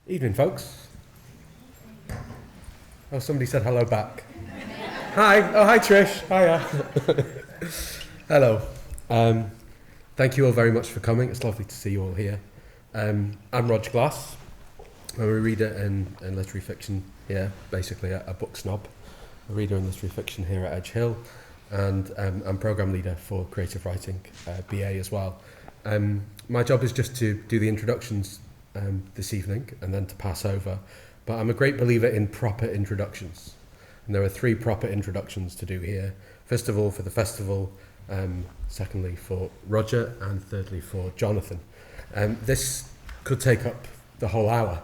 Evening, folks. Oh, somebody said hello back. Hi. Oh, hi, Trish. Hiya. Hello. Thank you all very much for coming. It's lovely to see you all here. I'm Roger Glass. I'm a reader in literary fiction here, basically a book snob. A reader in literary fiction here at Edge Hill. And I'm programme leader for creative writing, BA as well. My job is just to do the introductions this evening and then to pass over. But I'm a great believer in proper introductions. And there are 3 proper introductions to do here. First of all, for the festival, secondly for Roger, and thirdly for Jonathan. This could take up the whole hour.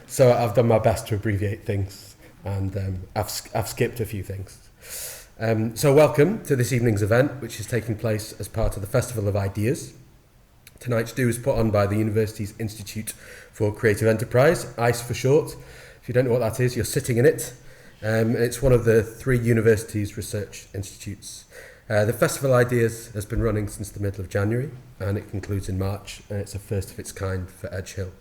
So I've done my best to abbreviate things, and I've skipped a few things. So welcome to this evening's event, which is taking place as part of the Festival of Ideas. Tonight's do is put on by the University's Institute for Creative Enterprise, ICE for short. If you don't know what that is, you're sitting in it. It's one of the 3 universities' research institutes. The Festival of Ideas has been running since the middle of January, and it concludes in March, and it's a first of its kind for Edge Hill.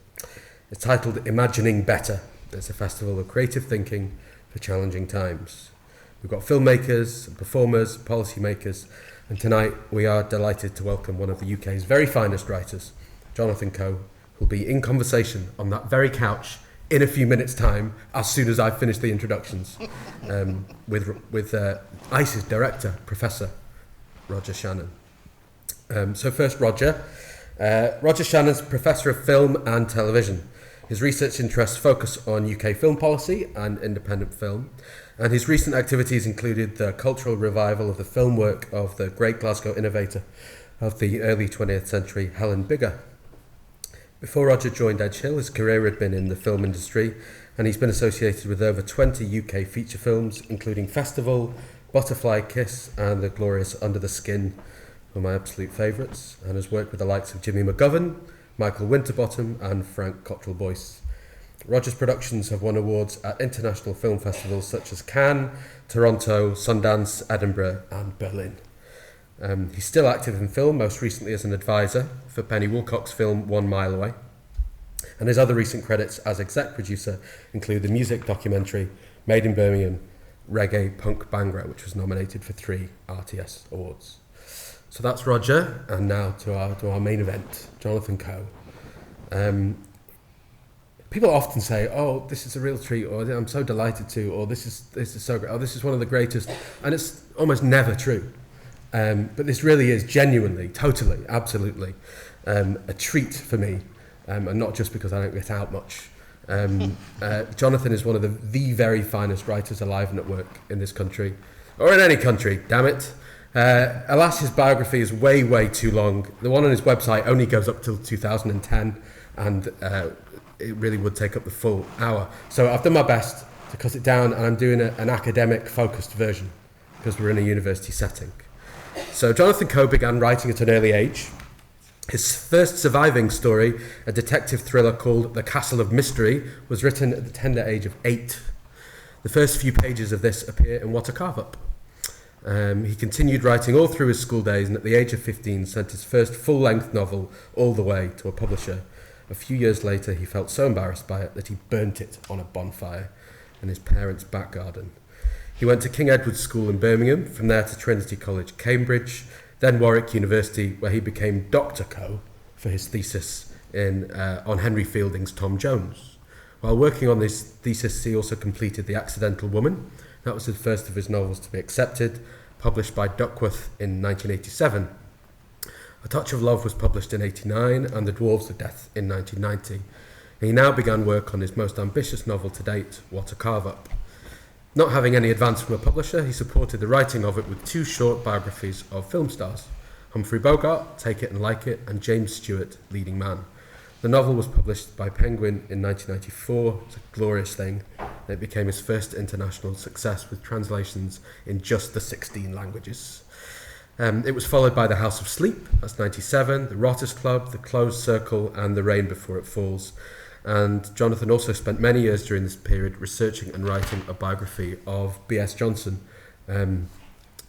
It's titled Imagining Better. It's a festival of creative thinking for challenging times. We've got filmmakers, performers, policymakers, and tonight we are delighted to welcome one of the UK's very finest writers, Jonathan Coe, who'll be in conversation on that very couch in a few minutes' time, as soon as I've finished the introductions, with ICE's director, Professor Roger Shannon. So first, Roger. Roger Shannon's Professor of Film and Television. His research interests focus on UK film policy and independent film, and his recent activities included the cultural revival of the film work of the great Glasgow innovator of the early 20th century, Helen Bigger. Before Roger joined Edge Hill, his career had been in the film industry, and he's been associated with over 20 UK feature films, including Festival, Butterfly Kiss, and The Glorious Under the Skin, who are my absolute favourites, and has worked with the likes of Jimmy McGovern, Michael Winterbottom, and Frank Cottrell Boyce. Roger's productions have won awards at international film festivals such as Cannes, Toronto, Sundance, Edinburgh, and Berlin. He's still active in film, most recently as an advisor for Penny Wilcock's film 1 Mile Away. And his other recent credits as exec producer include the music documentary Made in Birmingham, Reggae Punk Bangra, which was nominated for 3 RTS awards. So that's Roger, and now to our main event, Jonathan Coe. People often say, "Oh, this is a real treat," or "I'm so delighted to," or "This is so great," or "This is one of the greatest," and it's almost never true. But this really is genuinely, totally, absolutely a treat for me, and not just because I don't get out much. Jonathan is one of the very finest writers alive and at work in this country, or in any country, damn it. Alas, his biography is way, way too long. The one on his website only goes up till 2010, and it really would take up the full hour. So I've done my best to cut it down, and I'm doing an academic-focused version, because we're in a university setting. So Jonathan Coe began writing at an early age. His first surviving story, a detective thriller called The Castle of Mystery, was written at the tender age of 8. The first few pages of this appear in What a Carve-Up. He continued writing all through his school days, and at the age of 15 sent his first full-length novel all the way to a publisher. A few years later, he felt so embarrassed by it that he burnt it on a bonfire in his parents' back garden. He went to King Edward's School in Birmingham, from there to Trinity College, Cambridge, then Warwick University, where he became Dr. Coe for his thesis on Henry Fielding's Tom Jones. While working on this thesis, he also completed The Accidental Woman. That was the first of his novels to be accepted, published by Duckworth in 1987. A Touch of Love was published in 1989, and The Dwarves of Death in 1990. He now began work on his most ambitious novel to date, What a Carve-Up. Not having any advance from a publisher, he supported the writing of it with 2 short biographies of film stars, Humphrey Bogart, Take It and Like It, and James Stewart, Leading Man. The novel was published by Penguin in 1994. It's a glorious thing. It became his first international success with translations in just the 16 languages. It was followed by The House of Sleep, that's 97, The Rotters Club, The Closed Circle, and The Rain Before It Falls. And Jonathan also spent many years during this period researching and writing a biography of B.S. Johnson,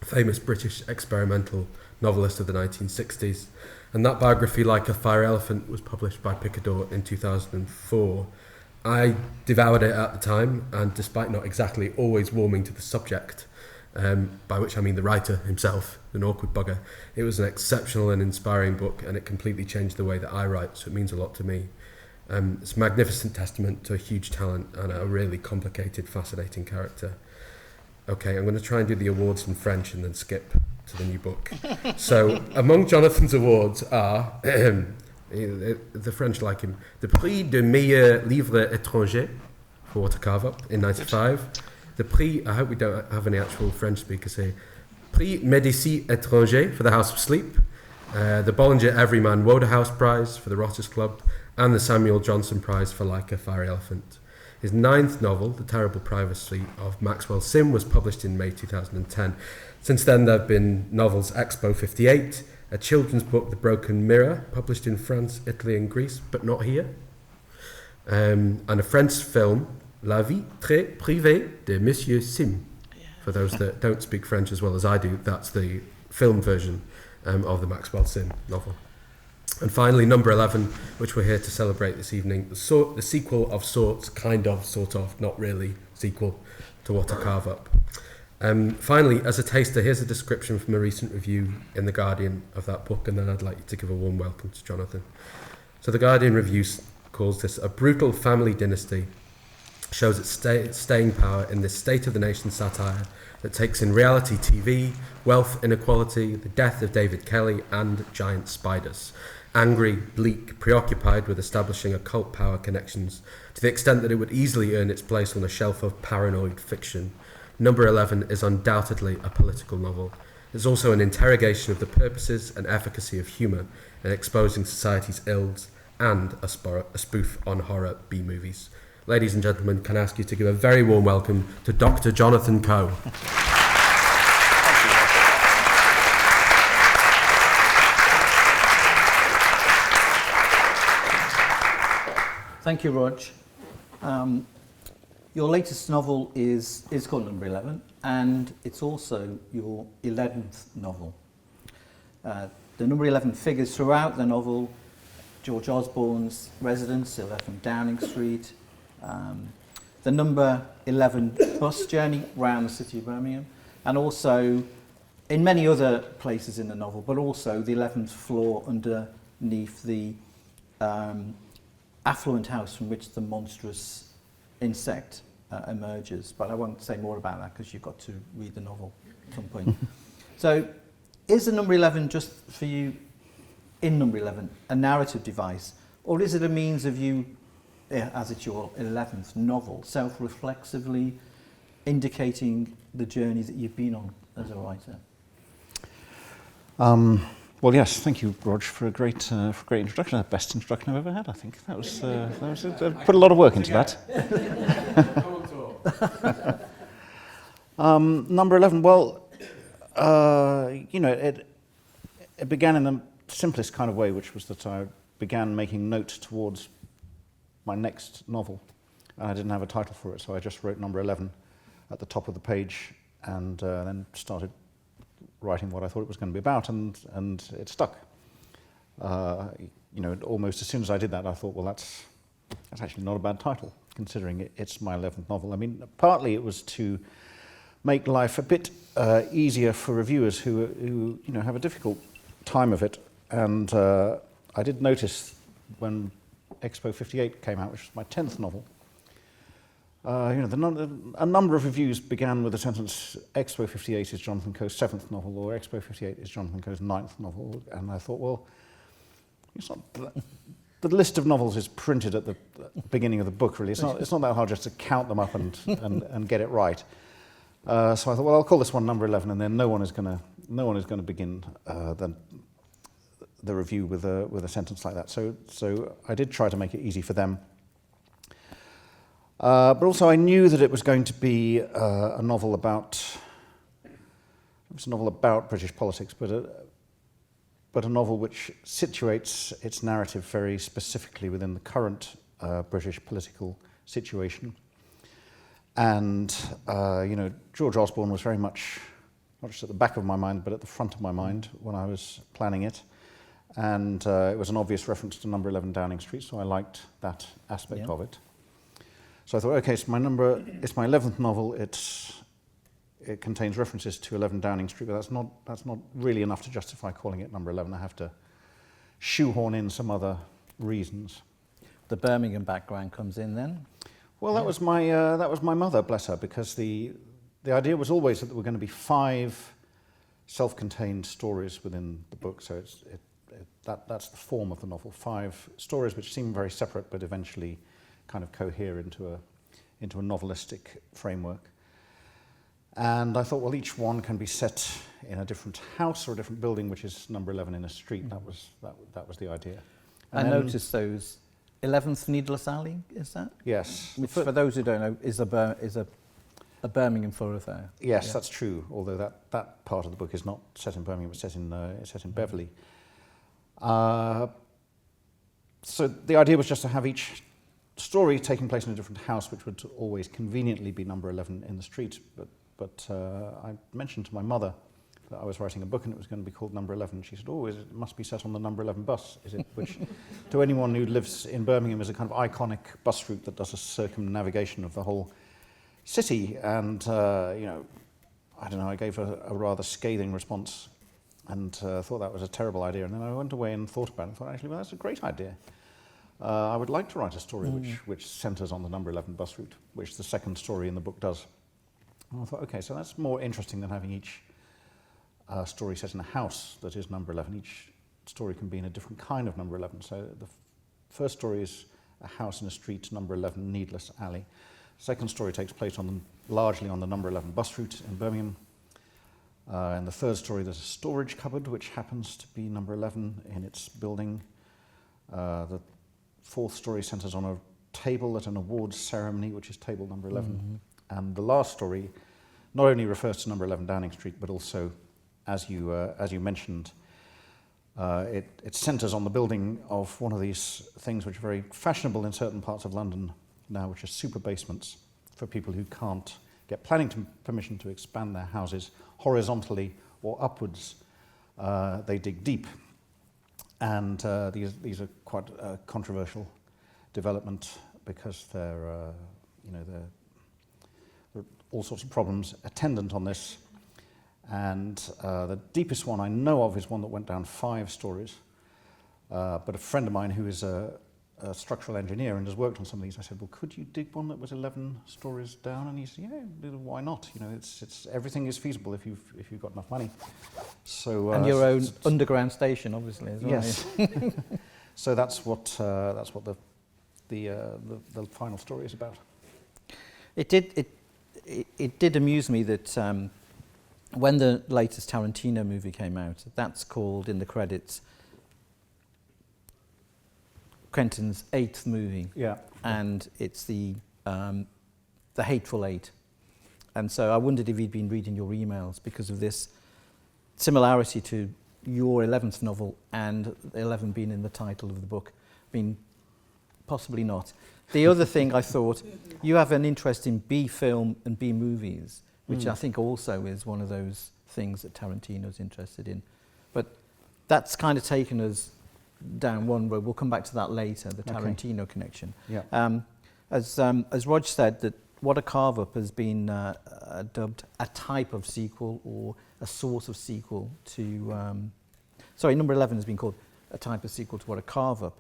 famous British experimental novelist of the 1960s. And that biography, Like a Fire Elephant, was published by Picador in 2004. I devoured it at the time, and despite not exactly always warming to the subject, by which I mean the writer himself, an awkward bugger, it was an exceptional and inspiring book, and it completely changed the way that I write, so it means a lot to me. It's a magnificent testament to a huge talent and a really complicated, fascinating character. Okay, I'm going to try and do the awards in French and then skip to the new book. So, among Jonathan's awards are, the French like him, the Prix de Meilleur Livre Étranger for What a Carve Up in 95. The Prix, I hope we don't have any actual French speakers here, Prix Médicis Étranger for The House of Sleep, the Bollinger Everyman Wodehouse Prize for The Rotters Club, and the Samuel Johnson Prize for Like a Fiery Elephant. His 9th novel, The Terrible Privacy of Maxwell Sim, was published in May 2010. Since then, there have been novels Expo 58, a children's book, The Broken Mirror, published in France, Italy and Greece, but not here, and a French film, La vie très privée de Monsieur Sim. For those that don't speak French as well as I do, that's the film version of the Maxwell Sim novel. And finally, number 11, which we're here to celebrate this evening, the sequel of sorts, kind of, sort of, not really, sequel to What a Carve Up. Finally, as a taster, here's a description from a recent review in The Guardian of that book, and then I'd like you to give a warm welcome to Jonathan. So The Guardian review calls this a brutal family dynasty, shows its staying power in this state of the nation satire that takes in reality TV, wealth inequality, the death of David Kelly, and giant spiders. Angry, bleak, preoccupied with establishing occult power connections to the extent that it would easily earn its place on a shelf of paranoid fiction. Number 11 is undoubtedly a political novel. It's also an interrogation of the purposes and efficacy of humour in exposing society's ills, and a spoof on horror B-movies. Ladies and gentlemen, can I ask you to give a very warm welcome to Dr. Jonathan Coe. Thank you, Rog. Your latest novel is called Number 11, and it's also your 11th novel. The number 11 figures throughout the novel: George Osborne's residence, 11 Downing Street, the number 11 bus journey around the city of Birmingham, and also in many other places in the novel, but also the 11th floor underneath the affluent house from which the monstrous insect emerges. But I won't say more about that because you've got to read the novel at some point. So is the number 11 just for you, in number 11, a narrative device, or is it a means of you, as it's your 11th novel, self-reflexively indicating the journey that you've been on as a writer? Well, yes, thank you, Rog, for a great introduction. The best introduction I've ever had, I think. That was put a lot of work into that. Number 11. Well, it began in the simplest kind of way, which was that I began making notes towards my next novel, and I didn't have a title for it, so I just wrote number 11 at the top of the page, and then started writing what I thought it was going to be about, and it stuck. Almost as soon as I did that, I thought, well, that's actually not a bad title, considering it's my 11th novel. I mean, partly it was to make life a bit easier for reviewers who have a difficult time of it, and I did notice when Expo 58 came out, which was my 10th novel, a number of reviews began with the sentence, Expo 58 is Jonathan Coe's 7th novel, or Expo 58 is Jonathan Coe's 9th novel, and I thought, well, it's not the list of novels is printed at the beginning of the book, really. It's not that hard just to count them up and get it right. So I thought, well, I'll call this one number 11, and then no one is going to begin the review with a sentence like that. So I did try to make it easy for them. But also I knew that it was going to be a novel about British politics, but a novel which situates its narrative very specifically within the current British political situation. And George Osborne was very much not just at the back of my mind, but at the front of my mind when I was planning it. and it was an obvious reference to number 11 Downing Street, so I liked that aspect of it. So I thought, okay, it's my 11th novel. It contains references to 11 Downing Street, but that's not really enough to justify calling it number 11. I have to shoehorn in some other reasons. The Birmingham background comes in then? Well, that was my mother, bless her, because the idea was always that there were going to be 5 self-contained stories within the book. So that's the form of the novel. 5 stories which seem very separate, but eventually kind of cohere into a novelistic framework. And I thought, well, each one can be set in a different house or a different building, which is number 11 in a street. That was the idea. And I noticed those 11th Needless Alley, is that? Yes. Which, for those who don't know, is a Birmingham thoroughfare. Yes, that's true. Although that part of the book is not set in Birmingham, it's set in Beverley. So the idea was just to have each story taking place in a different house, which would always conveniently be number 11 in the street. But I mentioned to my mother that I was writing a book and it was going to be called Number 11. She said, "Oh, it must be set on the number 11 bus, is it?" Which, to anyone who lives in Birmingham, is a kind of iconic bus route that does a circumnavigation of the whole city. And I don't know, I gave a rather scathing response and thought that was a terrible idea. And then I went away and thought about it and thought, actually, well, that's a great idea. I would like to write a story which centres on the number 11 bus route, which the second story in the book does. And I thought, okay, so that's more interesting than having each story set in a house that is number 11. Each story can be in a different kind of number 11. So the first story is a house in a street, number 11, Needless Alley. The second story takes place largely on the number 11 bus route in Birmingham. In the third story, there's a storage cupboard, which happens to be number 11 in its building. The fourth story centres on a table at an awards ceremony, which is table number 11. Mm-hmm. And the last story not only refers to number 11 Downing Street, but also, as you mentioned, it centres on the building of one of these things which are very fashionable in certain parts of London now, which are super basements for people who can't get planning permission to expand their houses horizontally or upwards. They dig deep. And these are quite a controversial development because there are all sorts of problems attendant on this. And the deepest one I know of is one that went down 5 stories. But a friend of mine who is a structural engineer and has worked on some of these, I said, well, could you dig one that was 11 stories down? And he said, yeah, why not? It's everything is feasible if you've got enough money. So and your own underground station, obviously, as well. Yes. So that's what the final story is about. It did amuse me that when the latest Tarantino movie came out, that's called in the credits Quentin's 8th movie. Yeah. And it's the Hateful Eight. And so I wondered if he'd been reading your emails because of this similarity to your 11th novel and 11 being in the title of the book. I mean, possibly not. The other thing I thought, you have an interest in B film and B movies, which I think also is one of those things that Tarantino's interested in. But that's kind of taken us down one road. We'll come back to that later, the Tarantino connection. Yeah. As Roger said, that What a Carve Up has been dubbed a type of sequel or a sort of sequel to... number 11 has been called a type of sequel to What a Carve Up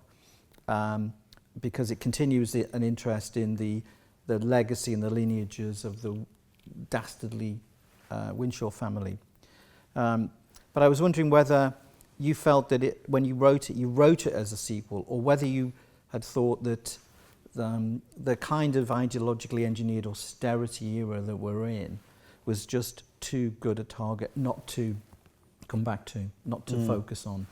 because it continues an interest in the legacy and the lineages of the dastardly Winshaw family. But I was wondering whether you felt that when you wrote it as a sequel, or whether you had thought that the kind of ideologically engineered austerity era that we're in was just too good a target not to come back to, not to focus on.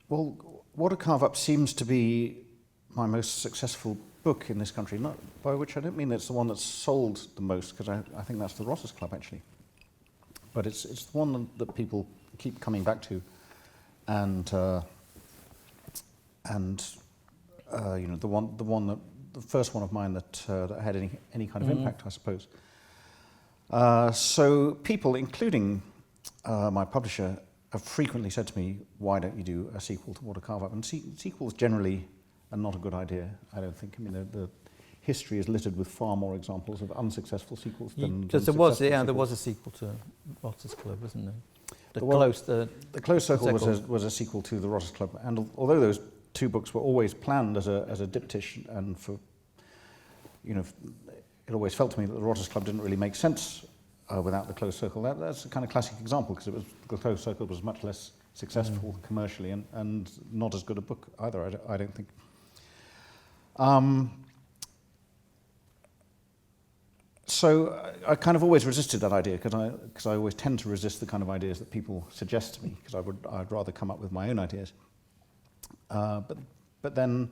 Well, What a Carve Up seems to be my most successful book in this country, not by which I don't mean it's the one that's sold the most, because I think that's the Rotters Club actually. But it's the one that people keep coming back to, and the first one of mine that had any kind of impact, I suppose. So people, including my publisher have frequently said to me, why don't you do a sequel to What a Carve Up? And sequels generally are not a good idea, I don't think. I mean, the history is littered with far more examples of unsuccessful sequels than Because there was a sequel to Rotters Club, wasn't there? The Close Circle was a sequel to the Rotters Club, and although those two books were always planned as a diptych, and for, you know, it always felt to me that the Rotters Club didn't really make sense without the Close Circle. That's a kind of classic example, because the Close Circle was much less successful commercially and not as good a book either, I don't think. So I kind of always resisted that idea, because I always tend to resist the kind of ideas that people suggest to me, because I'd rather come up with my own ideas. But then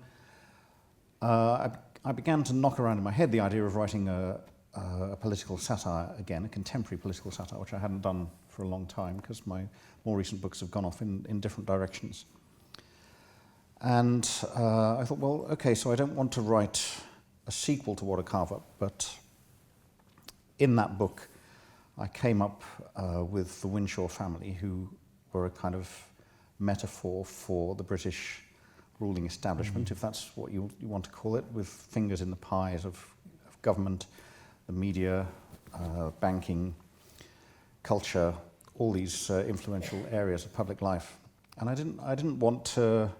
I began to knock around in my head the idea of writing a political satire again, a contemporary political satire, which I hadn't done for a long time, because my more recent books have gone off in different directions. And I thought, well, okay, so I don't want to write a sequel to What a Carve Up, but in that book, I came up with the Winshaw family, who were a kind of metaphor for the British ruling establishment, if that's what you want to call it, with fingers in the pies of government, the media, banking, culture, all these influential areas of public life. And I didn't want to.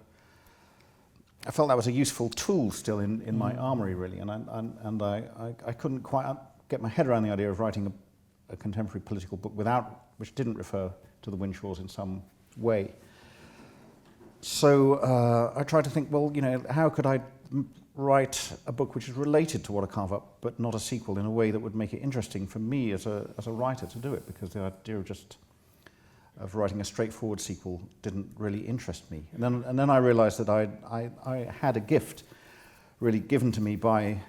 I felt that was a useful tool still in my armoury, really, and I couldn't quite get my head around the idea of writing a contemporary political book which didn't refer to the Winshaws in some way. So I tried to think, well, you know, how could I write a book which is related to What a Carve Up, but not a sequel, in a way that would make it interesting for me as a writer to do it, because the idea of writing a straightforward sequel didn't really interest me. And then I realised that I had a gift really given to me by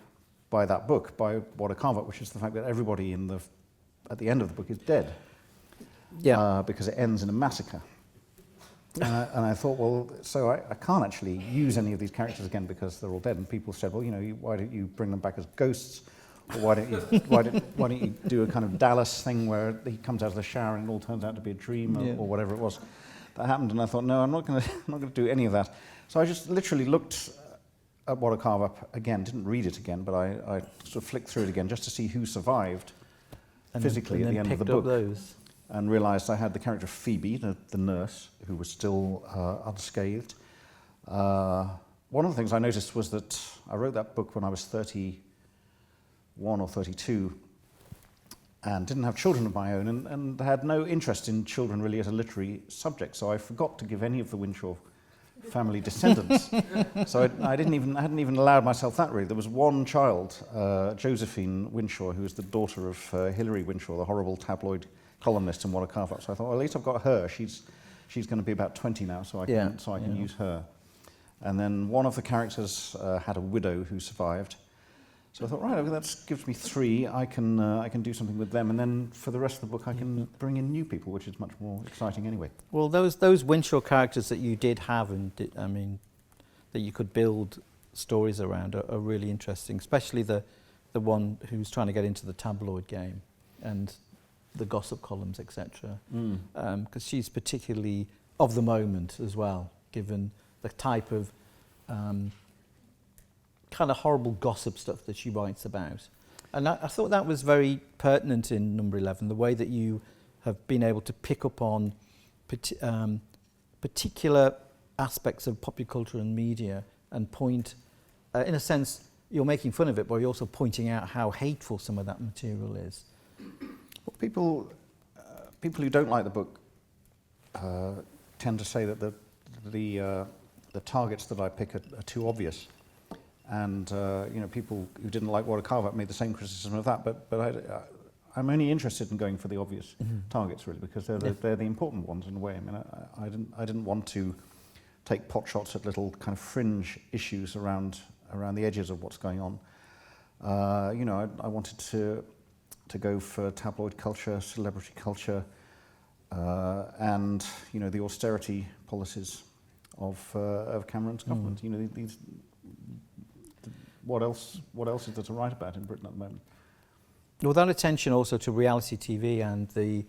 that book, by What a Carve Up, which is the fact that everybody at the end of the book is dead. Yeah. Because it ends in a massacre. And I thought, well, so I can't actually use any of these characters again because they're all dead. And people said, well, you know, why don't you bring them back as ghosts? Or why don't you do a kind of Dallas thing where he comes out of the shower and it all turns out to be a dream, or whatever it was that happened? And I thought, no, I'm not going to do any of that. So I just literally looked at What a Carve Up again, didn't read it again, but I sort of flicked through it again just to see who survived physically at the end of the book. Those. And realised I had the character of Phoebe, the nurse, who was still unscathed. One of the things I noticed was that I wrote that book when I was 31 or 32 and didn't have children of my own, and had no interest in children really as a literary subject, so I forgot to give any of the Winshaw family descendants. So I hadn't even allowed myself that, really. There was one child, Josephine Winshaw, who was the daughter of Hilary Winshaw, the horrible tabloid columnist in What a Carve Up. So I thought, well, at least I've got her. She's going to be about 20 now, so I can use her. And then one of the characters had a widow who survived. So I thought, right, okay, that gives me 3. I can do something with them, and then for the rest of the book, I can bring in new people, which is much more exciting anyway. Well, those Winshaw characters that you did have, that you could build stories around, are really interesting. Especially the one who's trying to get into the tabloid game, and the gossip columns, etc. Because she's particularly of the moment as well, given the type of kind of horrible gossip stuff that she writes about. And I thought that was very pertinent in number 11, the way that you have been able to pick up on particular aspects of popular culture and media and point, in a sense, you're making fun of it, but you're also pointing out how hateful some of that material is. Well, people who don't like the book tend to say that the targets that I pick are too obvious, and people who didn't like What a Carve Up made the same criticism of that. But I'm only interested in going for the obvious targets, really, because they're the important ones in a way. I mean, I didn't want to take pot shots at little kind of fringe issues around the edges of what's going on. I wanted to go for tabloid culture, celebrity culture, and the austerity policies of Cameron's government. What else is there to write about in Britain at the moment? Well, that attention also to reality TV and the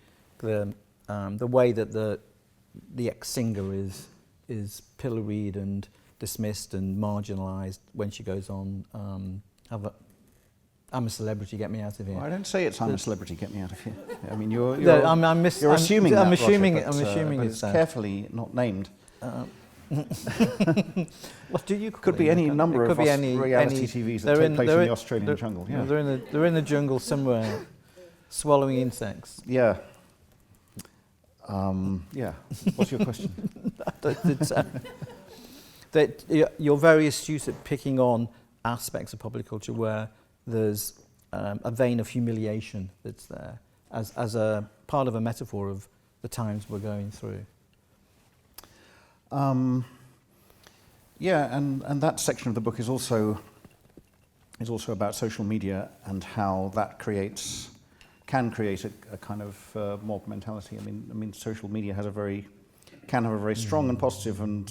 the way that the ex-singer is pilloried and dismissed and marginalised when she goes on, I'm a celebrity, get me out of here. Well, I don't say I'm a celebrity, get me out of here. I mean, you're assuming assuming Roger, but it's it's carefully not named. What do you call Could it? be any number of reality any, TVs that take place in the Australian jungle. Yeah. They're in the jungle somewhere, swallowing insects. Yeah. Yeah. What's your question? That you're very astute at picking on aspects of popular culture where there's a vein of humiliation that's there as a part of a metaphor of the times we're going through. Yeah, and that section of the book is also about social media and how that can create a kind of mob mentality. I mean, social media can have a very strong and positive and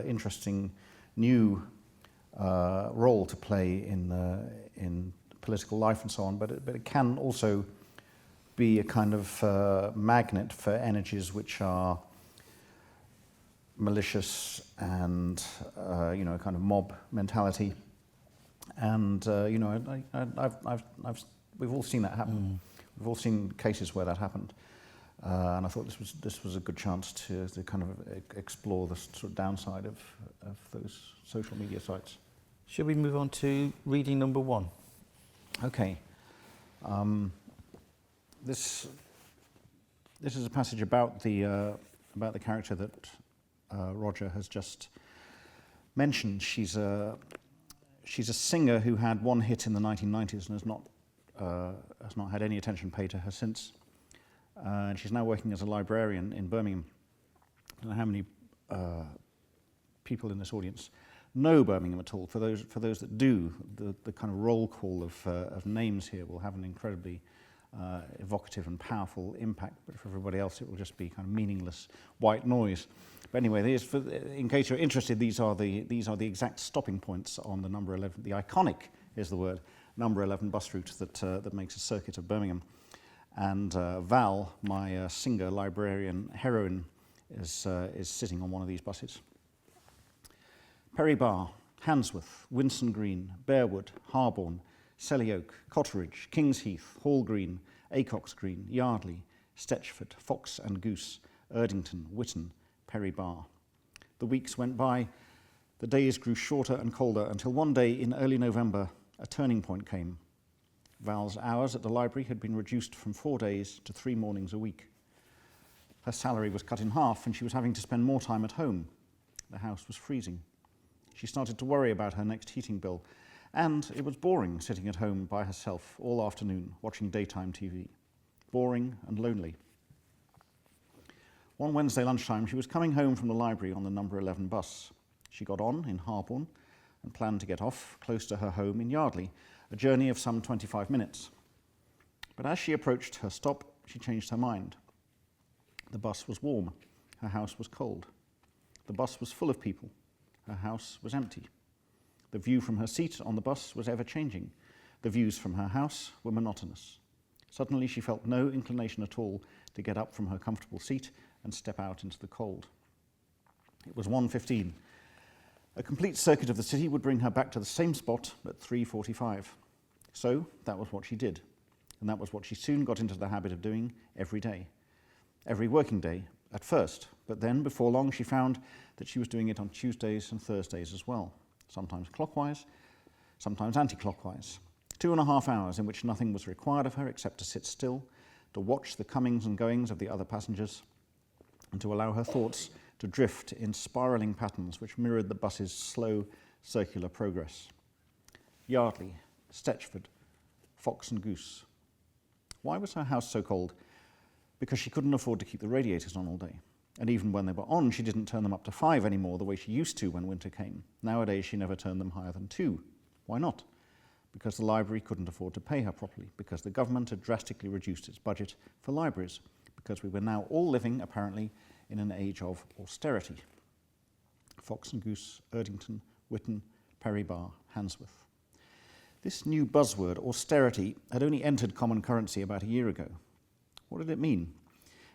interesting new role to play in political life and so on, but it can also be a kind of magnet for energies which are malicious and a kind of mob mentality, and we've all seen that happen. We've all seen cases where that happened, and I thought this was a good chance to kind of explore the sort of downside of those social media sites. Should we move on to reading number 1? Okay. This is a passage about the character that Roger has just mentioned. She's a singer who had one hit in the 1990s and has not had any attention paid to her since. And she's now working as a librarian in Birmingham. I don't know how many people in this audience know Birmingham at all. For those that do, the kind of roll call of names here will have an incredibly evocative and powerful impact, but for everybody else it will just be kind of meaningless white noise. But anyway, in case you're interested, these are the exact stopping points on the number 11. The iconic is the word number 11 bus route that makes a circuit of Birmingham. And Val, my singer librarian heroine, is sitting on one of these buses. Perry Bar, Handsworth, Winson Green, Bearwood, Harborne, Selly Oak, Cotteridge, Kings Heath, Hall Green, Acox Green, Yardley, Stetchford, Fox and Goose, Erdington, Witton, Perry Bar. The weeks went by, the days grew shorter and colder until one day in early November a turning point came. Val's hours at the library had been reduced from 4 days to 3 mornings a week. Her salary was cut in half and she was having to spend more time at home. The house was freezing. She started to worry about her next heating bill, and it was boring sitting at home by herself all afternoon watching daytime TV. Boring and lonely. One Wednesday lunchtime, she was coming home from the library on the number 11 bus. She got on in Harborne and planned to get off close to her home in Yardley, a journey of some 25 minutes. But as she approached her stop, she changed her mind. The bus was warm. Her house was cold. The bus was full of people. Her house was empty. The view from her seat on the bus was ever-changing. The views from her house were monotonous. Suddenly she felt no inclination at all to get up from her comfortable seat and step out into the cold. It was 1:15. A complete circuit of the city would bring her back to the same spot at 3:45. So that was what she did, and that was what she soon got into the habit of doing every day. Every working day, at first, but then before long she found that she was doing it on Tuesdays and Thursdays as well, sometimes clockwise, sometimes anti-clockwise. 2.5 hours in which nothing was required of her except to sit still, to watch the comings and goings of the other passengers, and to allow her thoughts to drift in spiralling patterns which mirrored the bus's slow, circular progress. Yardley, Stetchford, Fox and Goose. Why was her house so cold? Because she couldn't afford to keep the radiators on all day. And even when they were on, she didn't turn them up to 5 anymore the way she used to when winter came. Nowadays, she never turned them higher than 2. Why not? Because the library couldn't afford to pay her properly, because the government had drastically reduced its budget for libraries, because we were now all living, apparently, in an age of austerity. Fox and Goose, Erdington, Witton, Perry Bar, Handsworth. This new buzzword, austerity, had only entered common currency about a year ago. What did it mean?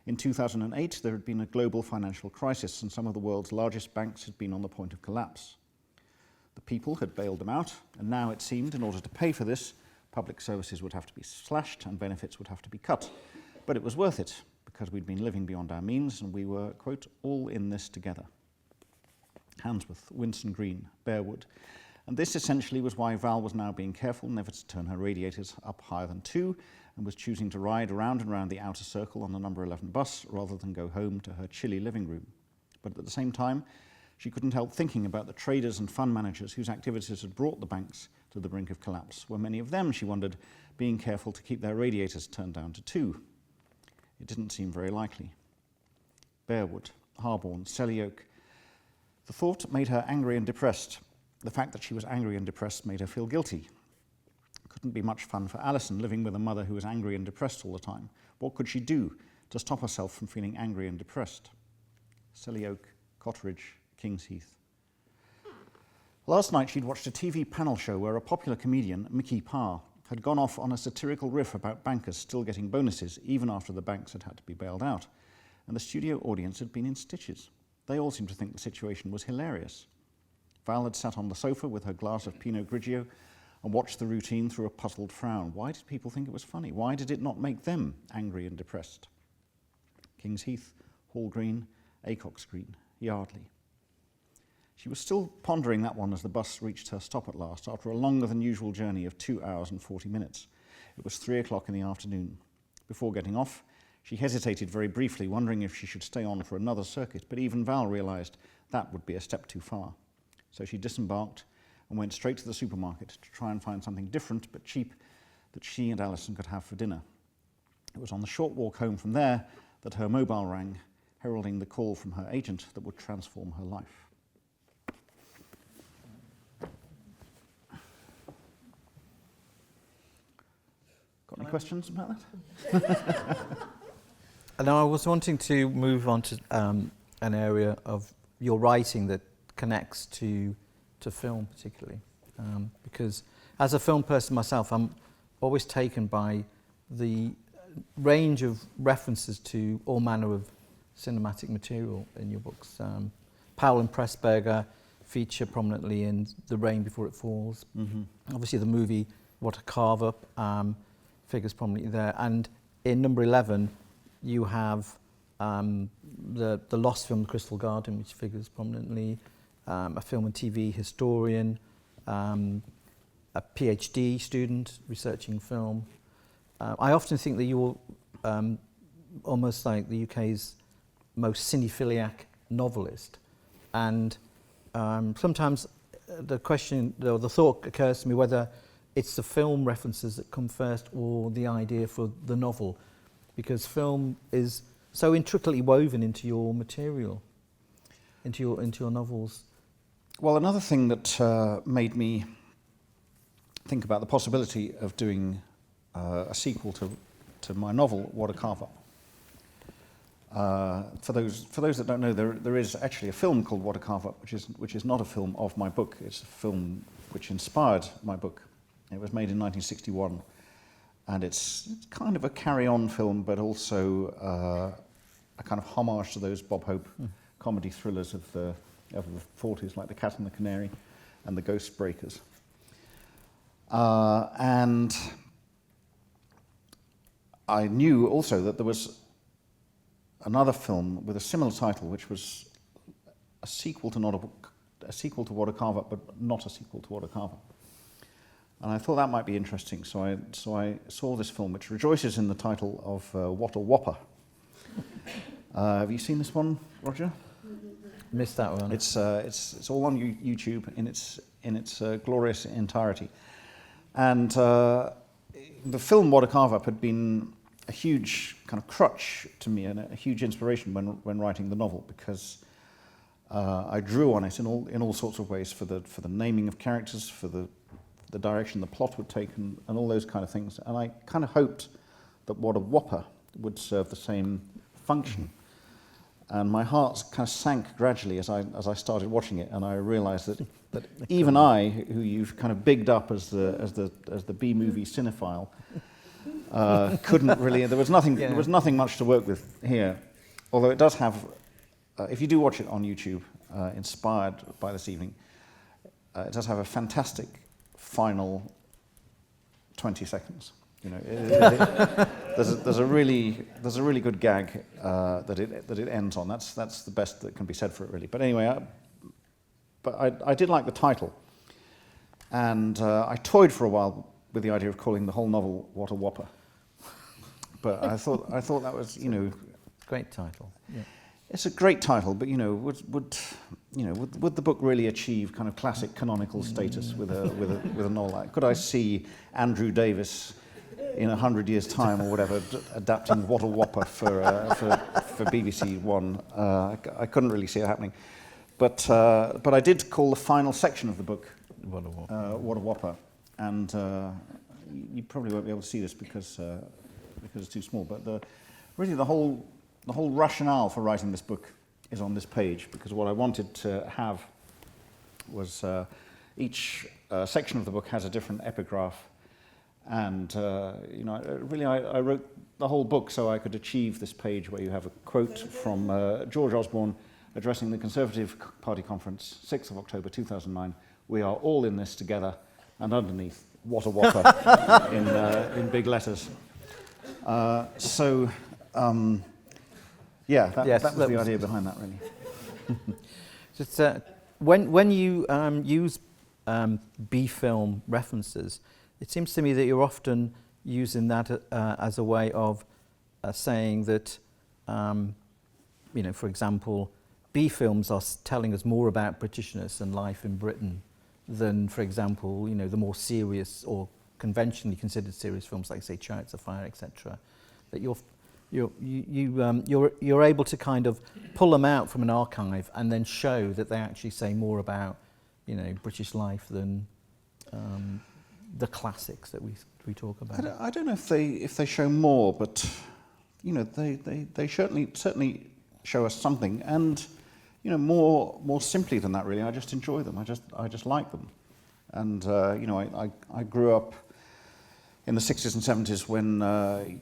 In 2008, there had been a global financial crisis and some of the world's largest banks had been on the point of collapse. The people had bailed them out, and now it seemed, in order to pay for this, public services would have to be slashed and benefits would have to be cut. But it was worth it, because we'd been living beyond our means and we were, quote, all in this together. Handsworth, Winson Green, Bearwood. And this essentially was why Val was now being careful never to turn her radiators up higher than 2 and was choosing to ride around and round the outer circle on the number 11 bus rather than go home to her chilly living room. But at the same time, she couldn't help thinking about the traders and fund managers whose activities had brought the banks to the brink of collapse. Were many of them, she wondered, being careful to keep their radiators turned down to 2? It didn't seem very likely. Bearwood, Harborne, Selly Oak. The thought made her angry and depressed. The fact that she was angry and depressed made her feel guilty. It couldn't be much fun for Alison living with a mother who was angry and depressed all the time. What could she do to stop herself from feeling angry and depressed? Selly Oak, Cotteridge, King's Heath. Last night she'd watched a TV panel show where a popular comedian, Mickey Parr, had gone off on a satirical riff about bankers still getting bonuses even after the banks had had to be bailed out, and the studio audience had been in stitches. They all seemed to think the situation was hilarious. Val had sat on the sofa with her glass of Pinot Grigio and watched the routine through a puzzled frown. Why did people think it was funny? Why did it not make them angry and depressed? King's Heath, Hall Green, Acox Green, Yardley. She was still pondering that one as the bus reached her stop at last, after a longer than usual journey of 2 hours and 40 minutes. It was 3 o'clock in the afternoon. Before getting off, she hesitated very briefly, wondering if she should stay on for another circuit, but even Val realised that would be a step too far. So she disembarked and went straight to the supermarket to try and find something different but cheap that she and Alison could have for dinner. It was on the short walk home from there that her mobile rang, heralding the call from her agent that would transform her life. Got any questions about that? Now, I was wanting to move on to an area of your writing that connects to film particularly, because as a film person myself, I'm always taken by the range of references to all manner of cinematic material in your books. Powell and Pressburger feature prominently in The Rain Before It Falls. Mm-hmm. Obviously the movie What a Carve Up figures prominently there, and in number 11 you have the lost film The Crystal Garden, which figures prominently, a film and TV historian, a PhD student researching film. I often think that you're almost like the UK's most cinephiliac novelist, and sometimes the question, or the thought occurs to me whether it's the film references that come first or the idea for the novel, because film is so intricately woven into your material, into your novels. Well, another thing that made me think about the possibility of doing a sequel to my novel, What a Carve Up. For those that don't know, there is actually a film called What a Carve Up, which is not a film of my book. It's a film which inspired my book. It was made in 1961, and it's kind of a carry-on film, but also a kind of homage to those Bob Hope comedy thrillers of the 40s, like The Cat and the Canary and The Ghost Breakers. And I knew also that there was another film with a similar title, which was a sequel to What a Carve Up, but not a sequel to What a Carve Up. And I thought that might be interesting, so I saw this film, which rejoices in the title of What a Whopper. Have you seen this one, Roger? Missed that one. It's all on YouTube in its glorious entirety, and the film What a Carve Up had been a huge kind of crutch to me and a huge inspiration when writing the novel, because I drew on it in all sorts of ways for the naming of characters, for the direction the plot would take, and all those kind of things. And I kind of hoped that What a Whopper would serve the same function. And my heart kind of sank gradually as I started watching it, and I realised that even I, who you've kind of bigged up as the B-movie cinephile, Couldn't really. There was nothing. There was nothing much to work with here. Although it does have. If you do watch it on YouTube, inspired by this evening, it does have a fantastic final 20 seconds. You know, there's a really good gag that it ends on. That's the best that can be said for it, really. But anyway, I did like the title, and I toyed for a while with the idea of calling the whole novel "What a Whopper," but I thought that was, you know, great title. Yeah. It's a great title, but you know, would the book really achieve kind of classic canonical status with a novel like? Could I see Andrew Davis in 100 years' time or whatever adapting What a Whopper for BBC One? I couldn't really see it happening, but I did call the final section of the book What a Whopper. What a Whopper, and you probably won't be able to see this because it's too small. But really the whole rationale for writing this book is on this page, because what I wanted to have was each section of the book has a different epigraph, and you know, really I wrote the whole book so I could achieve this page where you have a quote from George Osborne addressing the Conservative Party conference, 6th of October 2009. We are all in this together, and underneath, what a whopper, in big letters. Yeah, that was the idea behind that, really. Just, when you use B-film references, it seems to me that you're often using that as a way of saying that, you know, for example, B-films are telling us more about Britishness and life in Britain than, for example, you know, the more serious or conventionally considered serious films like, say, Chariots of Fire, etc. That you're able to kind of pull them out from an archive and then show that they actually say more about, you know, British life than the classics that we talk about. I don't know if they show more, but you know, they certainly show us something, and you know, more simply than that, really. I just enjoy them. I just like them, and you know, I grew up in the 60s and 70s when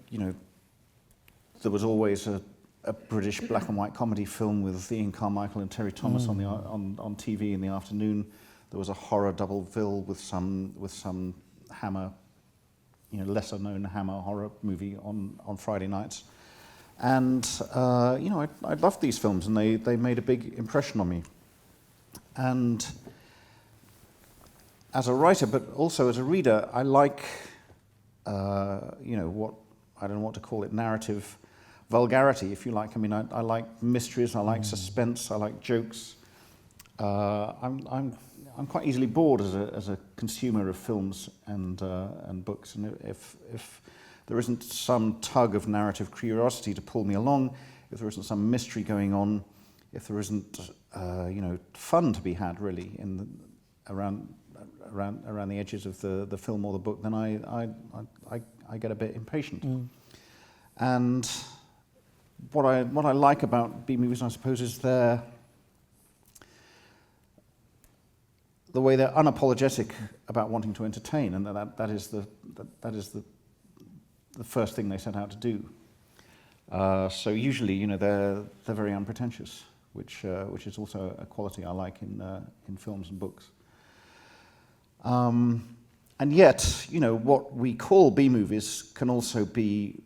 you know, there was always a British black and white comedy film with Ian Carmichael and Terry Thomas on TV in the afternoon. There was a horror double bill with some Hammer, you know, lesser known Hammer horror movie on Friday nights. And you know, I loved these films, and they made a big impression on me. And as a writer, but also as a reader, I like you know, what, I don't know what to call it, narrative vulgarity, if you like. I mean, I like mysteries, I like suspense, I like jokes. I'm quite easily bored as a consumer of films and books, and if there isn't some tug of narrative curiosity to pull me along, if there isn't some mystery going on, if there isn't you know, fun to be had really around the edges of the film or the book, then I get a bit impatient. And what I like about B movies, I suppose, is the way they're unapologetic about wanting to entertain, and that is the first thing they set out to do. So usually, you know, they're very unpretentious, which is also a quality I like in films and books. And yet, you know, what we call B movies can also be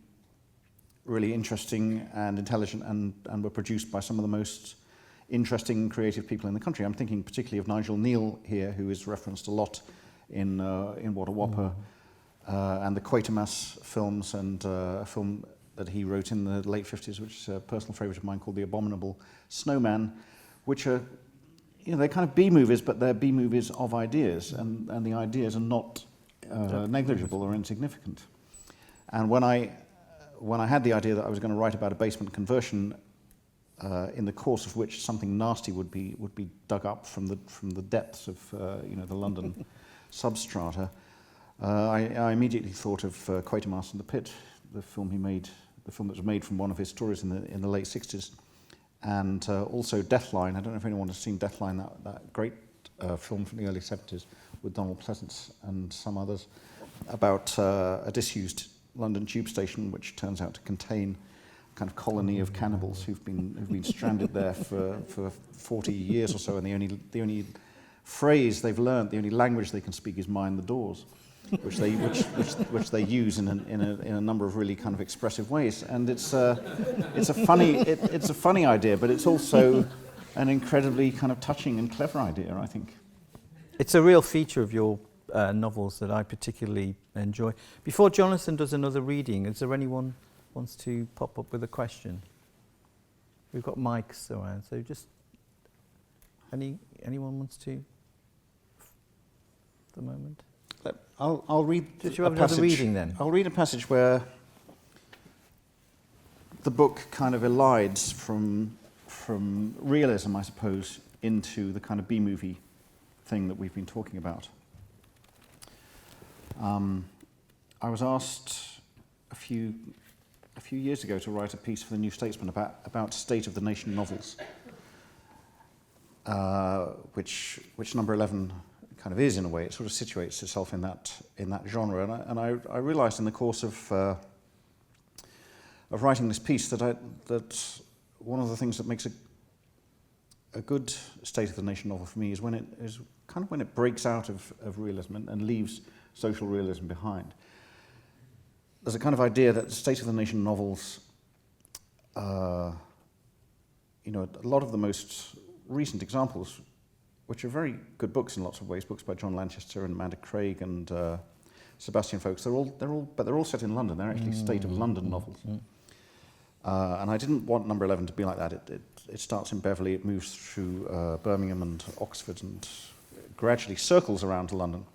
really interesting and intelligent, and were produced by some of the most interesting and creative people in the country. I'm thinking particularly of Nigel Neal here, who is referenced a lot in What a Whopper, and the Quatermass films, and a film that he wrote in the late 50s, which is a personal favourite of mine, called The Abominable Snowman, which are, you know, they're kind of B movies, but they're B movies of ideas, and the ideas are not negligible or insignificant. And when I had the idea that I was going to write about a basement conversion, in the course of which something nasty would be dug up from the depths of you know, the London substrata, I immediately thought of Quatermass and the Pit, the film that was made from one of his stories in the late 60s, and also Deathline. I don't know if anyone has seen Deathline, that great film from the early 70s with Donald Pleasance and some others, about a disused London tube station, which turns out to contain a kind of colony of cannibals who've been stranded there for 40 years or so, and the only phrase they've learned, the only language they can speak is "mind the doors," which they use in a number of really kind of expressive ways. And it's a funny idea, but it's also an incredibly kind of touching and clever idea, I think. It's a real feature of your novels that I particularly enjoy. Before Jonathan does another reading, is there anyone wants to pop up with a question? We've got mics around, so just anyone wants to? At the moment. I'll read Did you have another reading then? I'll read a passage where the book kind of elides from realism, I suppose, into the kind of B-movie thing that we've been talking about. I was asked a few years ago to write a piece for the New Statesman about state of the nation novels, which number 11 kind of is in a way. It sort of situates itself in that genre, and I realised in the course of writing this piece that one of the things that makes a good state of the nation novel for me is when it breaks out of realism and leaves social realism behind. There's a kind of idea that state of the nation novels, a lot of the most recent examples, which are very good books in lots of ways, books by John Lanchester and Amanda Craig and Sebastian Faulks, they're all set in London. They're actually state of London novels. And I didn't want number 11 to be like that. It starts in Beverley, it moves through Birmingham and Oxford and gradually circles around to London.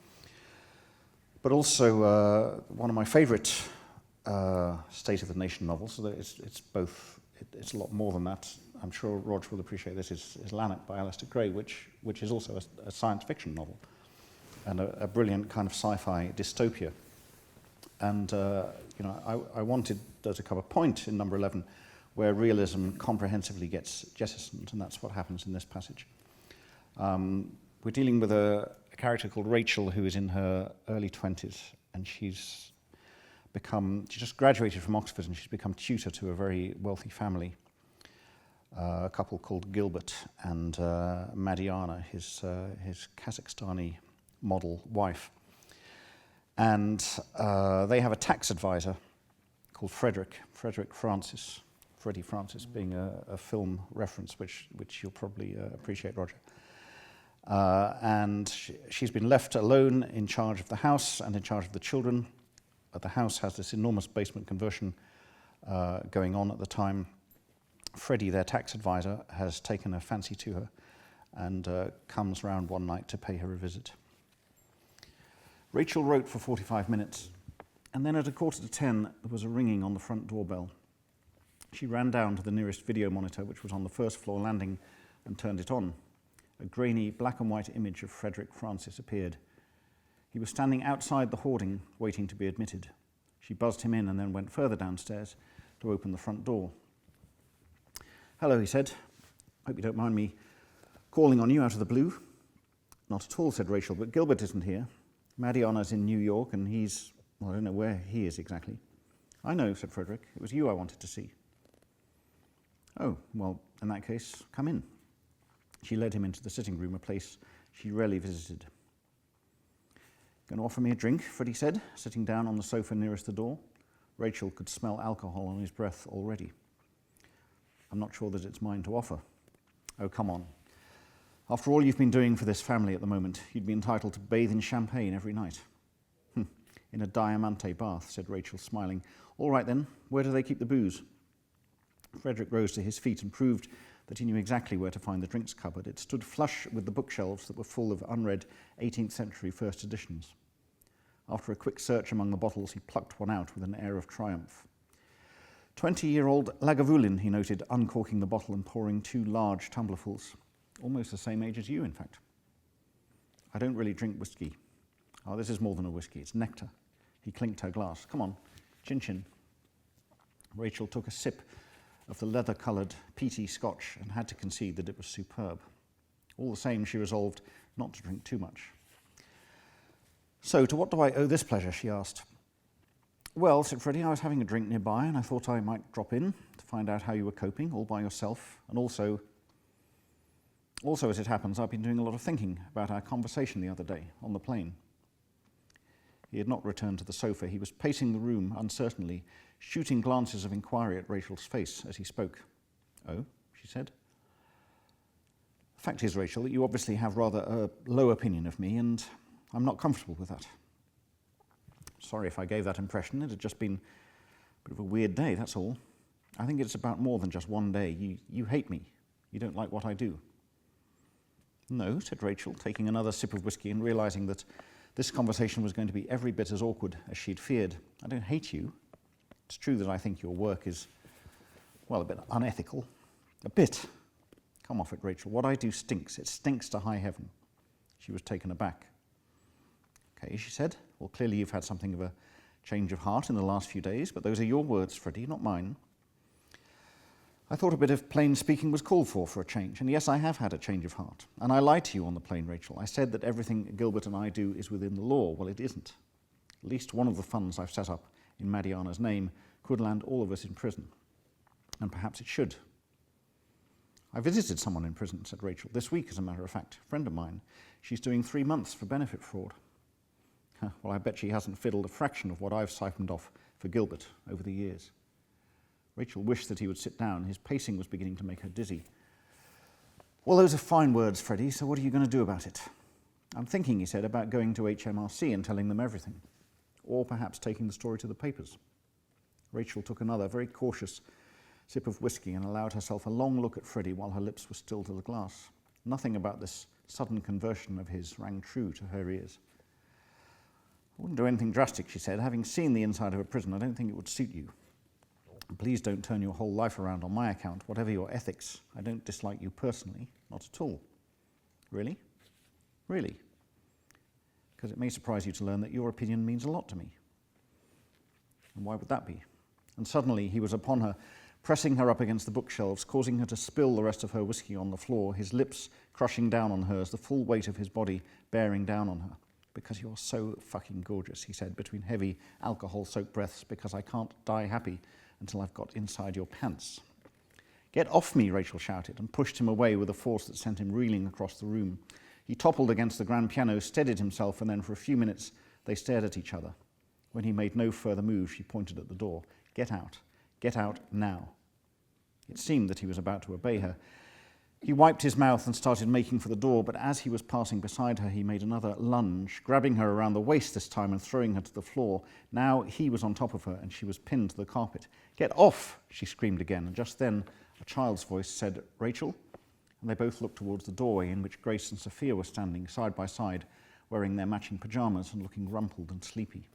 But also one of my favourite state of the nation novels, so that it's a lot more than that. I'm sure Roger will appreciate this, is Lanark by Alistair Gray, which is also a science fiction novel and a brilliant kind of sci-fi dystopia. And I wanted there to come a point in number 11 where realism comprehensively gets jettisoned, and that's what happens in this passage. We're dealing with a character called Rachel, who is in her early 20s, and she just graduated from Oxford, and she's become tutor to a very wealthy family, a couple called Gilbert and Madiana, his Kazakhstani model wife. And they have a tax advisor called Frederick Francis, Freddie Francis being a film reference, which you'll probably appreciate, Roger. And she's been left alone in charge of the house and in charge of the children. The house has this enormous basement conversion going on at the time. Freddie, their tax advisor, has taken a fancy to her and comes round one night to pay her a visit. Rachel wrote for 45 minutes, and then at 9:45 there was a ringing on the front doorbell. She ran down to the nearest video monitor, which was on the first floor landing, and turned it on. A grainy black and white image of Frederick Francis appeared. He was standing outside the hoarding, waiting to be admitted. She buzzed him in and then went further downstairs to open the front door. "Hello," he said. "Hope you don't mind me calling on you out of the blue." "Not at all," said Rachel, "but Gilbert isn't here. Madiana's in New York, and I don't know where he is exactly." "I know," said Frederick. "It was you I wanted to see." "Oh, well, in that case, come in." She led him into the sitting room, a place she rarely visited. "Going to offer me a drink?" Freddie said, sitting down on the sofa nearest the door. Rachel could smell alcohol on his breath already. "I'm not sure that it's mine to offer." "Oh, come on. After all you've been doing for this family at the moment, you'd be entitled to bathe in champagne every night." "In a diamante bath," said Rachel, smiling. "All right then, where do they keep the booze?" Frederick rose to his feet and proved that he knew exactly where to find the drinks cupboard. It stood flush with the bookshelves that were full of unread 18th century first editions. After a quick search among the bottles, he plucked one out with an air of triumph. 20-year-old Lagavulin, he noted, uncorking the bottle and pouring 2 large tumblerfuls. "Almost the same age as you, in fact." "I don't really drink whiskey." "Oh, this is more than a whiskey, it's nectar." He clinked her glass. "Come on, chin-chin." Rachel took a sip of the leather-coloured peaty scotch and had to concede that it was superb. All the same, she resolved not to drink too much. "So, to what do I owe this pleasure?" she asked. Well, said Freddie, I was having a drink nearby and I thought I might drop in to find out how you were coping, all by yourself. And also, as it happens, I've been doing a lot of thinking about our conversation the other day on the plane. He had not returned to the sofa. He was pacing the room uncertainly, shooting glances of inquiry at Rachel's face as he spoke. Oh, she said. The fact is, Rachel, that you obviously have rather a low opinion of me, and I'm not comfortable with that. Sorry if I gave that impression. It had just been a bit of a weird day, that's all. I think it's about more than just one day. You hate me. You don't like what I do. No, said Rachel, taking another sip of whiskey and realising that this conversation was going to be every bit as awkward as she'd feared. I don't hate you. It's true that I think your work is, well, a bit unethical. A bit. Come off it, Rachel. What I do stinks. It stinks to high heaven. She was taken aback. Okay, she said. Well, clearly you've had something of a change of heart in the last few days, but those are your words, Freddie, not mine. I thought a bit of plain speaking was called for a change, and yes, I have had a change of heart. And I lied to you on the plane, Rachel. I said that everything Gilbert and I do is within the law. Well, it isn't. At least one of the funds I've set up in Madiana's name could land all of us in prison. And perhaps it should. I visited someone in prison, said Rachel, this week, as a matter of fact, a friend of mine. She's doing 3 months for benefit fraud. Well, I bet she hasn't fiddled a fraction of what I've siphoned off for Gilbert over the years. Rachel wished that he would sit down. His pacing was beginning to make her dizzy. Well, those are fine words, Freddie, so what are you going to do about it? I'm thinking, he said, about going to HMRC and telling them everything. Or perhaps taking the story to the papers. Rachel took another, very cautious sip of whiskey and allowed herself a long look at Freddie while her lips were still to the glass. Nothing about this sudden conversion of his rang true to her ears. I wouldn't do anything drastic, she said. Having seen the inside of a prison, I don't think it would suit you. Please don't turn your whole life around on my account, whatever your ethics. I don't dislike you personally, not at all. Really? Really? Because it may surprise you to learn that your opinion means a lot to me. And why would that be? And suddenly he was upon her, pressing her up against the bookshelves, causing her to spill the rest of her whiskey on the floor, his lips crushing down on hers, the full weight of his body bearing down on her. Because you're so fucking gorgeous, he said, between heavy, alcohol-soaked breaths, because I can't die happy until I've got inside your pants. Get off me, Rachel shouted, and pushed him away with a force that sent him reeling across the room. He toppled against the grand piano, steadied himself, and then for a few minutes they stared at each other. When he made no further move, she pointed at the door. Get out now. It seemed that he was about to obey her. He wiped his mouth and started making for the door, but as he was passing beside her, he made another lunge, grabbing her around the waist this time and throwing her to the floor. Now he was on top of her, and she was pinned to the carpet. Get off, she screamed again, and just then a child's voice said, Rachel? And they both looked towards the doorway in which Grace and Sophia were standing side by side, wearing their matching pyjamas and looking rumpled and sleepy.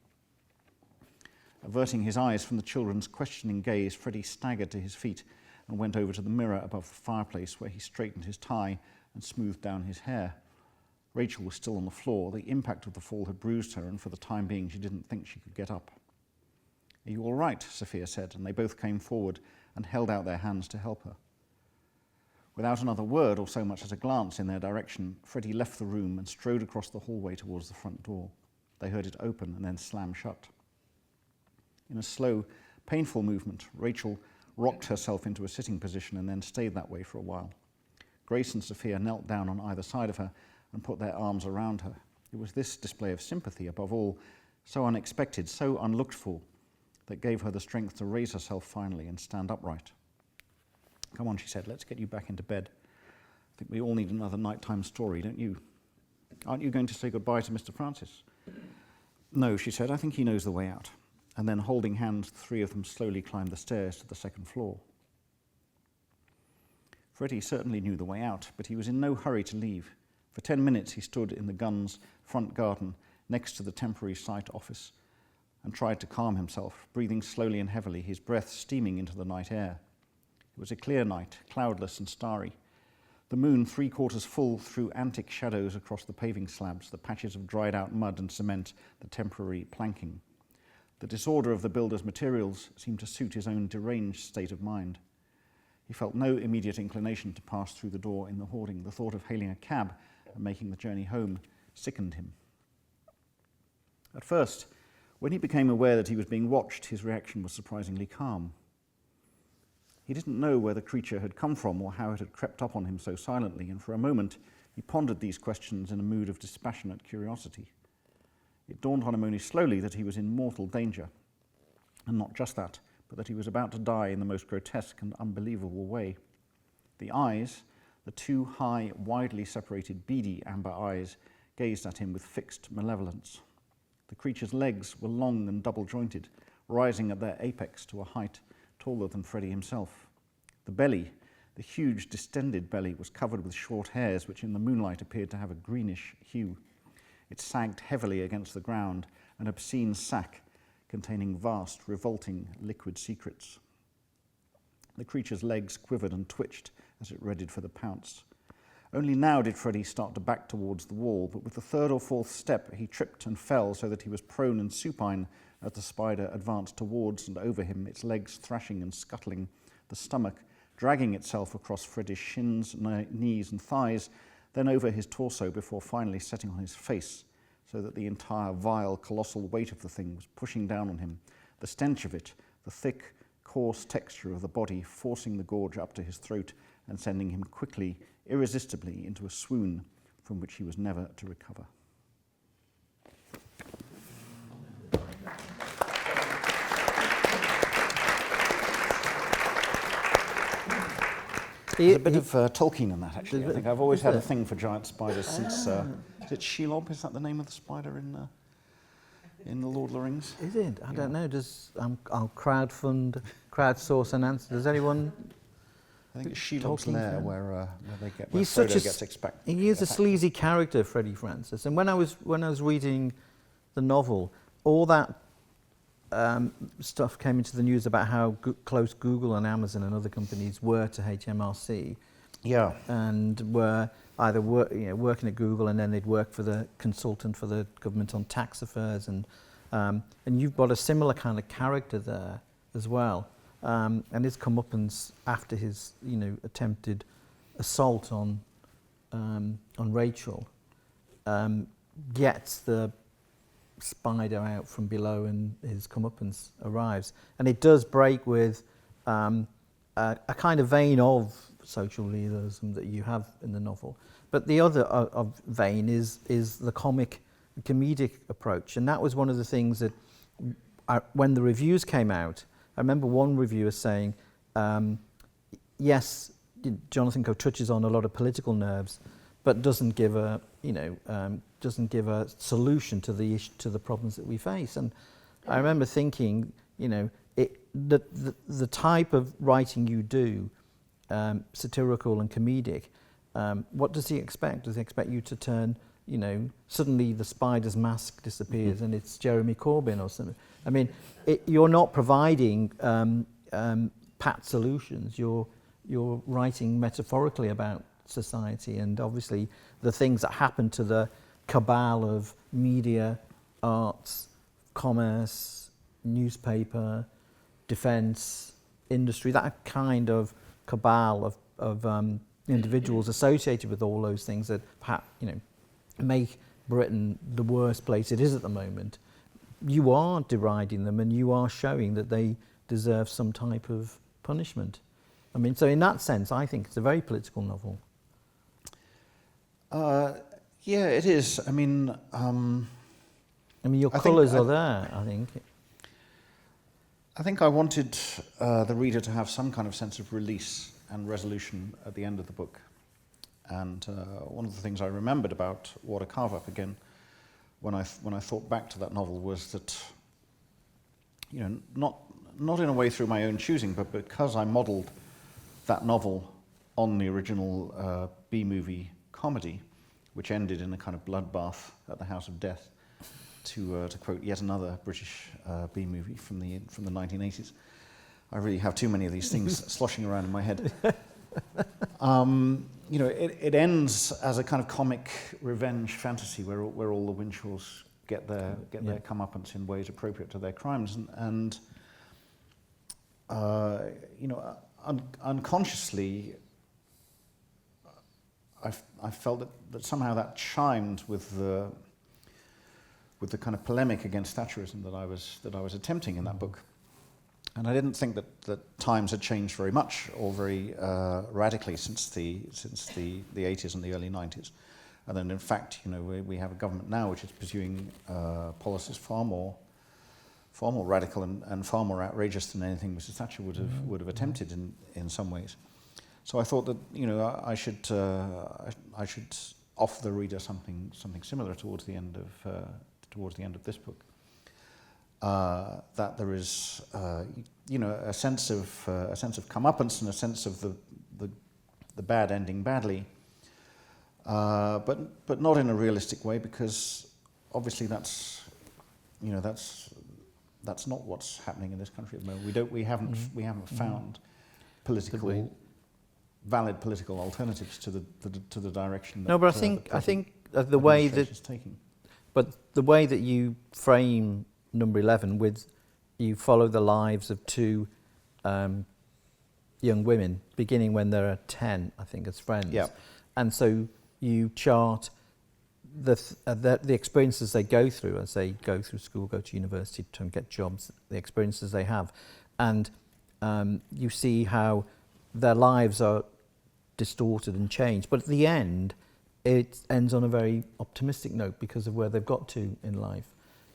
Averting his eyes from the children's questioning gaze, Freddie staggered to his feet and went over to the mirror above the fireplace where he straightened his tie and smoothed down his hair. Rachel was still on the floor. The impact of the fall had bruised her, and for the time being she didn't think she could get up. Are you all right? Sophia said, and they both came forward and held out their hands to help her. Without another word or so much as a glance in their direction, Freddie left the room and strode across the hallway towards the front door. They heard it open and then slam shut. In a slow, painful movement, Rachel rocked herself into a sitting position and then stayed that way for a while. Grace and Sophia knelt down on either side of her and put their arms around her. It was this display of sympathy, above all, so unexpected, so unlooked for, that gave her the strength to raise herself finally and stand upright. Come on, she said, let's get you back into bed. I think we all need another nighttime story, don't you? Aren't you going to say goodbye to Mr. Francis? No, she said, I think he knows the way out. And then holding hands, the three of them slowly climbed the stairs to the second floor. Freddie certainly knew the way out, but he was in no hurry to leave. For 10 minutes he stood in the gun's front garden next to the temporary site office and tried to calm himself, breathing slowly and heavily, his breath steaming into the night air. It was a clear night, cloudless and starry. The moon 3/4 full threw antic shadows across the paving slabs, the patches of dried-out mud and cement, the temporary planking. The disorder of the builder's materials seemed to suit his own deranged state of mind. He felt no immediate inclination to pass through the door in the hoarding. The thought of hailing a cab and making the journey home sickened him. At first, When he became aware that he was being watched, his reaction was surprisingly calm. He didn't know where the creature had come from or how it had crept up on him so silently, and for a moment he pondered these questions in a mood of dispassionate curiosity. It dawned on him only slowly that he was in mortal danger, and not just that, but that he was about to die in the most grotesque and unbelievable way. The eyes, the two high, widely separated, beady amber eyes, gazed at him with fixed malevolence. The creature's legs were long and double-jointed, rising at their apex to a height taller than Freddy himself. The belly, the huge, distended belly, was covered with short hairs which in the moonlight appeared to have a greenish hue. It sagged heavily against the ground, an obscene sack containing vast, revolting, liquid secrets. The creature's legs quivered and twitched as it readied for the pounce. Only now did Freddy start to back towards the wall, but with the third or fourth step he tripped and fell so that he was prone and supine as the spider advanced towards and over him, its legs thrashing and scuttling, the stomach dragging itself across Freddy's shins, knees and thighs, then over his torso before finally setting on his face, so that the entire vile, colossal weight of the thing was pushing down on him, the stench of it, the thick, coarse texture of the body forcing the gorge up to his throat and sending him quickly, irresistibly into a swoon from which he was never to recover. There's a bit of Tolkien in that, actually. I think I've always had a thing for giant spiders since... is it Shelob? Is that the name of the spider in The Lord of the Rings? Is it? I don't know. I'll crowdsource an answer. Does anyone... I think it's Shelob's lair where he's Frodo such gets expected. He is a sleazy character, Freddie Francis. And when I was reading the novel, all that stuff came into the news about how close Google and Amazon and other companies were to HMRC. Yeah. And were either working at Google, and then they'd work for the consultant for the government on tax affairs, and you've got a similar kind of character there as well. And his comeuppance after his attempted assault on Rachel gets the spider out from below, and his comeuppance arrives. And it does break with a kind of vein of social realism that you have in the novel. But the other vein is the comedic approach. And that was one of the things that when the reviews came out, I remember one reviewer saying, yes, Jonathan Coe touches on a lot of political nerves, but doesn't give a solution to the problems that we face. And I remember thinking, the type of writing you do, satirical and comedic, what does he expect? Does he expect you to turn, suddenly the spider's mask disappears and it's Jeremy Corbyn or something? I mean, you're not providing pat solutions. You're writing metaphorically about society, and obviously the things that happen to the cabal of media, arts, commerce, newspaper, defence, industry, that kind of cabal of individuals associated with all those things that perhaps make Britain the worst place it is at the moment. You are deriding them, and you are showing that they deserve some type of punishment. I mean, so in that sense, I think it's a very political novel. Yeah, it is. I mean, your colours are there, I think. I think I wanted the reader to have some kind of sense of release and resolution at the end of the book. And one of the things I remembered about What a Carve Up again, when I thought back to that novel, was that, not in a way through my own choosing, but because I modelled that novel on the original B-movie comedy, which ended in a kind of bloodbath at the House of Death, to quote yet another British B-movie from the 1980s. I really have too many of these things sloshing around in my head. It ends as a kind of comic revenge fantasy where all the Winshaws get their comeuppance in ways appropriate to their crimes, and unconsciously, I felt that somehow that chimed with with the kind of polemic against Thatcherism that I was attempting in that book. And I didn't think that times had changed very much or very radically since the 80s and the early 90s. And then, in fact, we have a government now which is pursuing policies far more radical and far more outrageous than anything Mrs. Thatcher would have attempted in some ways. So I thought that I should offer the reader something similar towards the end of this book. That there is a sense of comeuppance and a sense of the bad ending badly, but not in a realistic way, because obviously that's not what's happening in this country at the moment. We haven't found valid political alternatives to the direction that, no, but I think the way that is taking. But the way that you frame number 11 with, you follow the lives of two young women, beginning when they're 10, I think, as friends. Yeah. And so you chart the experiences they go through as they go through school, go to university, to get jobs, the experiences they have. And you see how their lives are distorted and changed. But at the end, it ends on a very optimistic note because of where they've got to in life.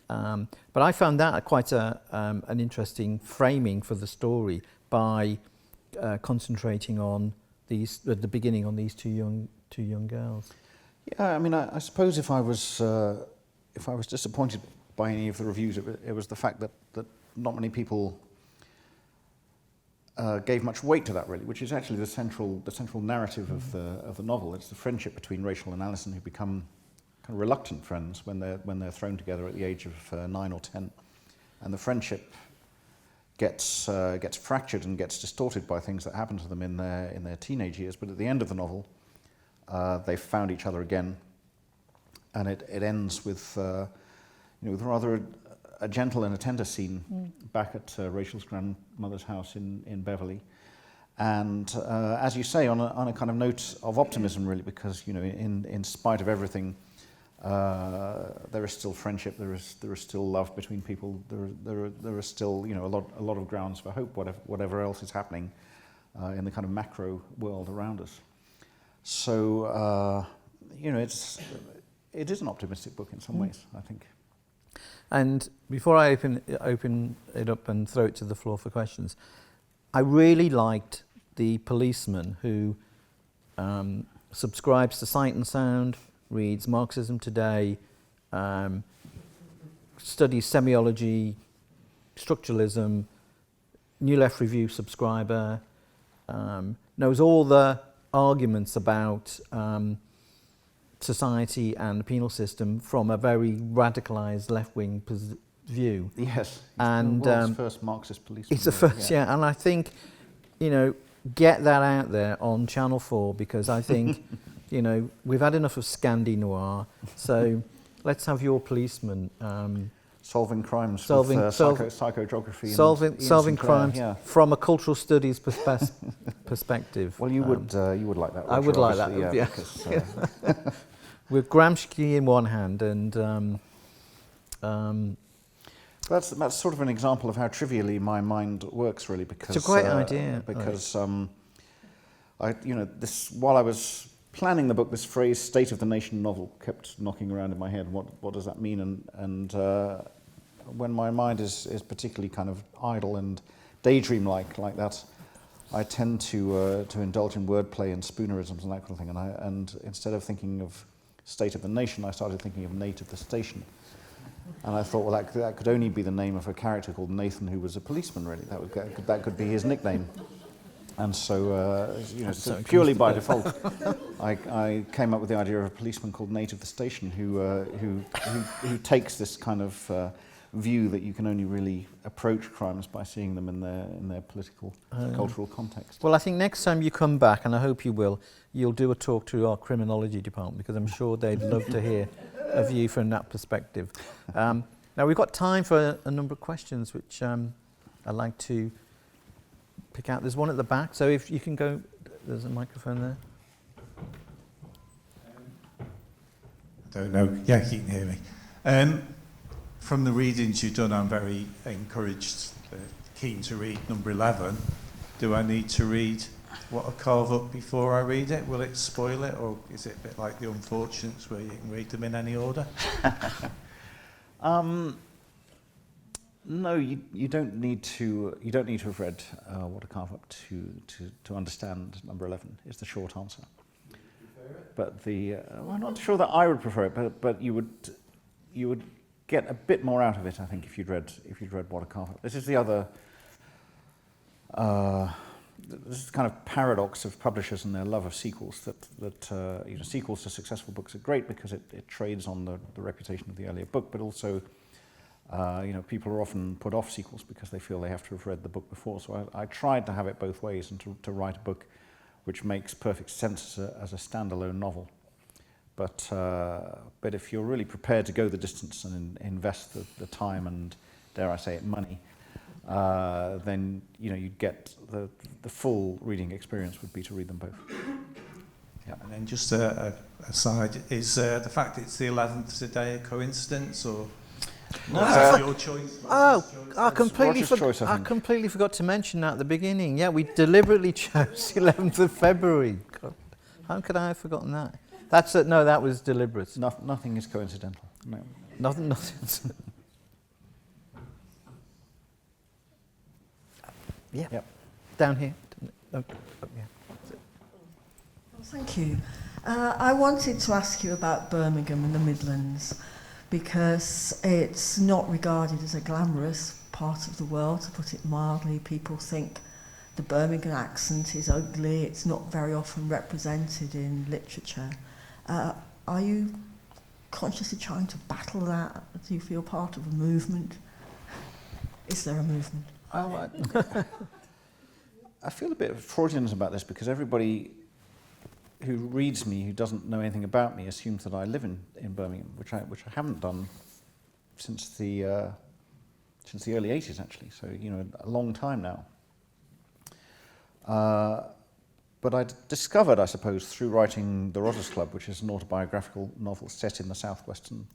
But I found that quite an interesting framing for the story by concentrating on these at the beginning on these two young girls. Yeah, I mean, I suppose if I was disappointed by any of the reviews, it was the fact that not many people gave much weight to that, really, which is actually the central narrative of the novel. It's the friendship between Rachel and Alison, who become kind of reluctant friends when they're thrown together at the age of 9 or 10, and the friendship gets fractured and gets distorted by things that happen to them in their teenage years. But at the end of the novel, they've found each other again, and it ends with with rather a gentle and a tender scene back at Rachel's grandmother's house in Beverley, and as you say, on a kind of note of optimism, really, because in spite of everything, there is still friendship, there is still love between people, there is still a lot of grounds for hope, whatever else is happening in the kind of macro world around us. So it is an optimistic book in some ways, I think. And before I open it up and throw it to the floor for questions, I really liked the policeman who subscribes to Sight and Sound, reads Marxism Today, studies semiology, structuralism, New Left Review subscriber, knows all the arguments about society and the penal system from a very radicalised left-wing view. Yes, and the world's first Marxist policeman. It's the first, yeah. And I think, get that out there on Channel 4, because I think, we've had enough of Scandi Noir, so let's have your policeman. Solving crimes with psychogeography. Solving crimes from a cultural studies perspective. Well, you would like that. I would like that, yeah. Because, with Gramsci in one hand and... That's sort of an example of how trivially my mind works, really, because... It's a great idea. Because, while I was planning the book, this phrase, state of the nation novel, kept knocking around in my head. What does that mean? And when my mind is particularly kind of idle and daydream-like that, I tend to indulge in wordplay and spoonerisms and that kind of thing. And instead of thinking of state of the nation, I started thinking of Nate of the Station. And I thought, well, that could only be the name of a character called Nathan, who was a policeman, really. That could be his nickname. And so, purely by default, I came up with the idea of a policeman called Nate of the Station, who takes this kind of view that you can only really approach crimes by seeing them in their political, cultural context. Well, I think next time you come back, and I hope you will, you'll do a talk to our criminology department, because I'm sure they'd love to hear a view from that perspective. Now, we've got time for a number of questions, which I'd like to pick out. There's one at the back, so if you can go, there's a microphone there. Don't know. Yeah, you can hear me. from the readings you've done, I'm very encouraged, keen to read number 11. Do I need to read What I Carve Up before I read it? Will it spoil it, or is it a bit like The Unfortunates where you can read them in any order? No, you don't need to. You don't need to have read What I Carve Up to understand number 11. Is the short answer. But I'm not sure that I would prefer it, but you would get a bit more out of it, I think, if you'd read What I Carve Up. This is the other. This is the kind of paradox of publishers and their love of sequels. That sequels to successful books are great because it trades on the reputation of the earlier book, but also. People are often put off sequels because they feel they have to have read the book before. So I tried to have it both ways and to write a book which makes perfect sense as a standalone novel. But if you're really prepared to go the distance and invest the time and, dare I say it, money, then you'd get the full reading experience would be to read them both. Yeah. And then just a aside, is the fact it's the 11th today a coincidence, or? No, your choice. I completely forgot to mention that at the beginning. Yeah, we deliberately chose the 11th of February. God, how could I have forgotten that? That was deliberate. Nothing is coincidental. No. Nothing. Yeah. Yep. Down here. Yeah. Well, thank you. I wanted to ask you about Birmingham and the Midlands, because it's not regarded as a glamorous part of the world, to put it mildly. People think the Birmingham accent is ugly. It's not very often represented in literature. Are you consciously trying to battle that? Do you feel part of a movement? Is there a movement? I feel a bit Freudian about this because everybody who reads me, who doesn't know anything about me, assumes that I live in Birmingham, which I haven't done since the early 80s, actually. So a long time now. But I discovered, I suppose, through writing The Rogers Club, which is an autobiographical novel set in the southwestern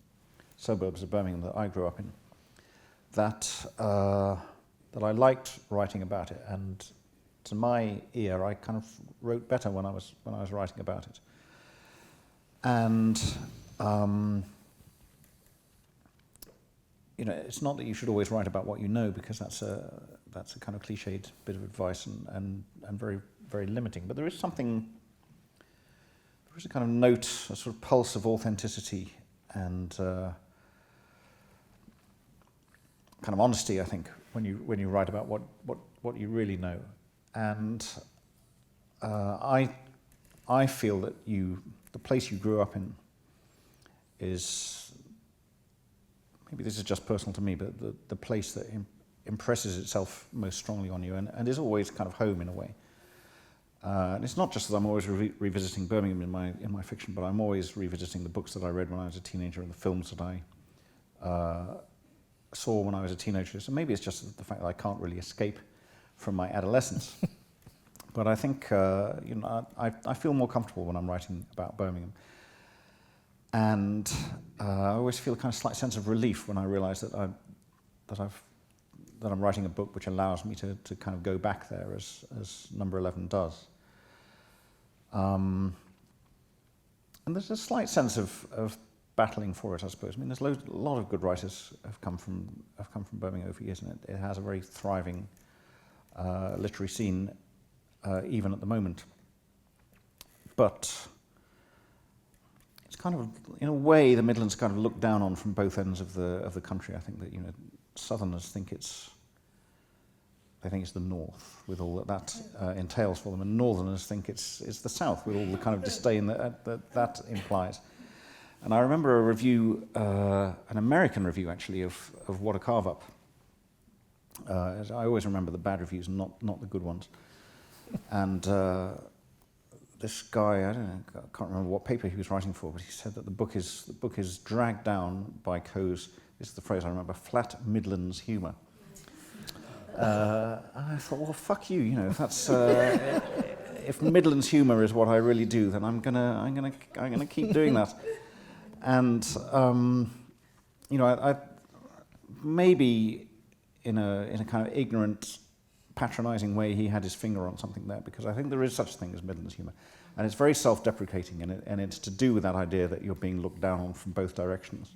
suburbs of Birmingham that I grew up in, that I liked writing about it, and to my ear, I kind of wrote better when I was writing about it. And it's not that you should always write about what you know, because that's a kind of cliched bit of advice and very, very limiting. But there is a kind of note, a sort of pulse of authenticity and kind of honesty, I think, when you write about what you really know. And I feel that the place you grew up in is, maybe this is just personal to me, but the place that impresses itself most strongly on you and is always kind of home in a way. And it's not just that I'm always revisiting Birmingham in my fiction, but I'm always revisiting the books that I read when I was a teenager and the films that I saw when I was a teenager. So maybe it's just the fact that I can't really escape from my adolescence. But I think I feel more comfortable when I'm writing about Birmingham, and I always feel a kind of slight sense of relief when I realise that I'm writing a book which allows me to kind of go back there as number 11 does. And there's a slight sense of battling for it, I suppose. I mean, there's a lot of good writers have come from Birmingham over the years, and it has a very thriving literary scene, even at the moment. But it's kind of, in a way, the Midlands kind of looked down on from both ends of the country. I think that Southerners think it's the North, with all that entails for them, and Northerners think it's the South, with all the kind of disdain that implies. And I remember a review, an American review actually, of What a Carve Up. I always remember the bad reviews, not the good ones. And this guy, I can't remember what paper he was writing for, but he said that the book is dragged down by Coe's, this is the phrase I remember, flat Midlands humour. And I thought, well, fuck you, if that's if Midlands humour is what I really do, then I'm gonna keep doing that. And maybe in a kind of ignorant, patronising way, he had his finger on something there, because I think there is such a thing as Midlands humour, and it's very self-deprecating, and it's to do with that idea that you're being looked down on from both directions.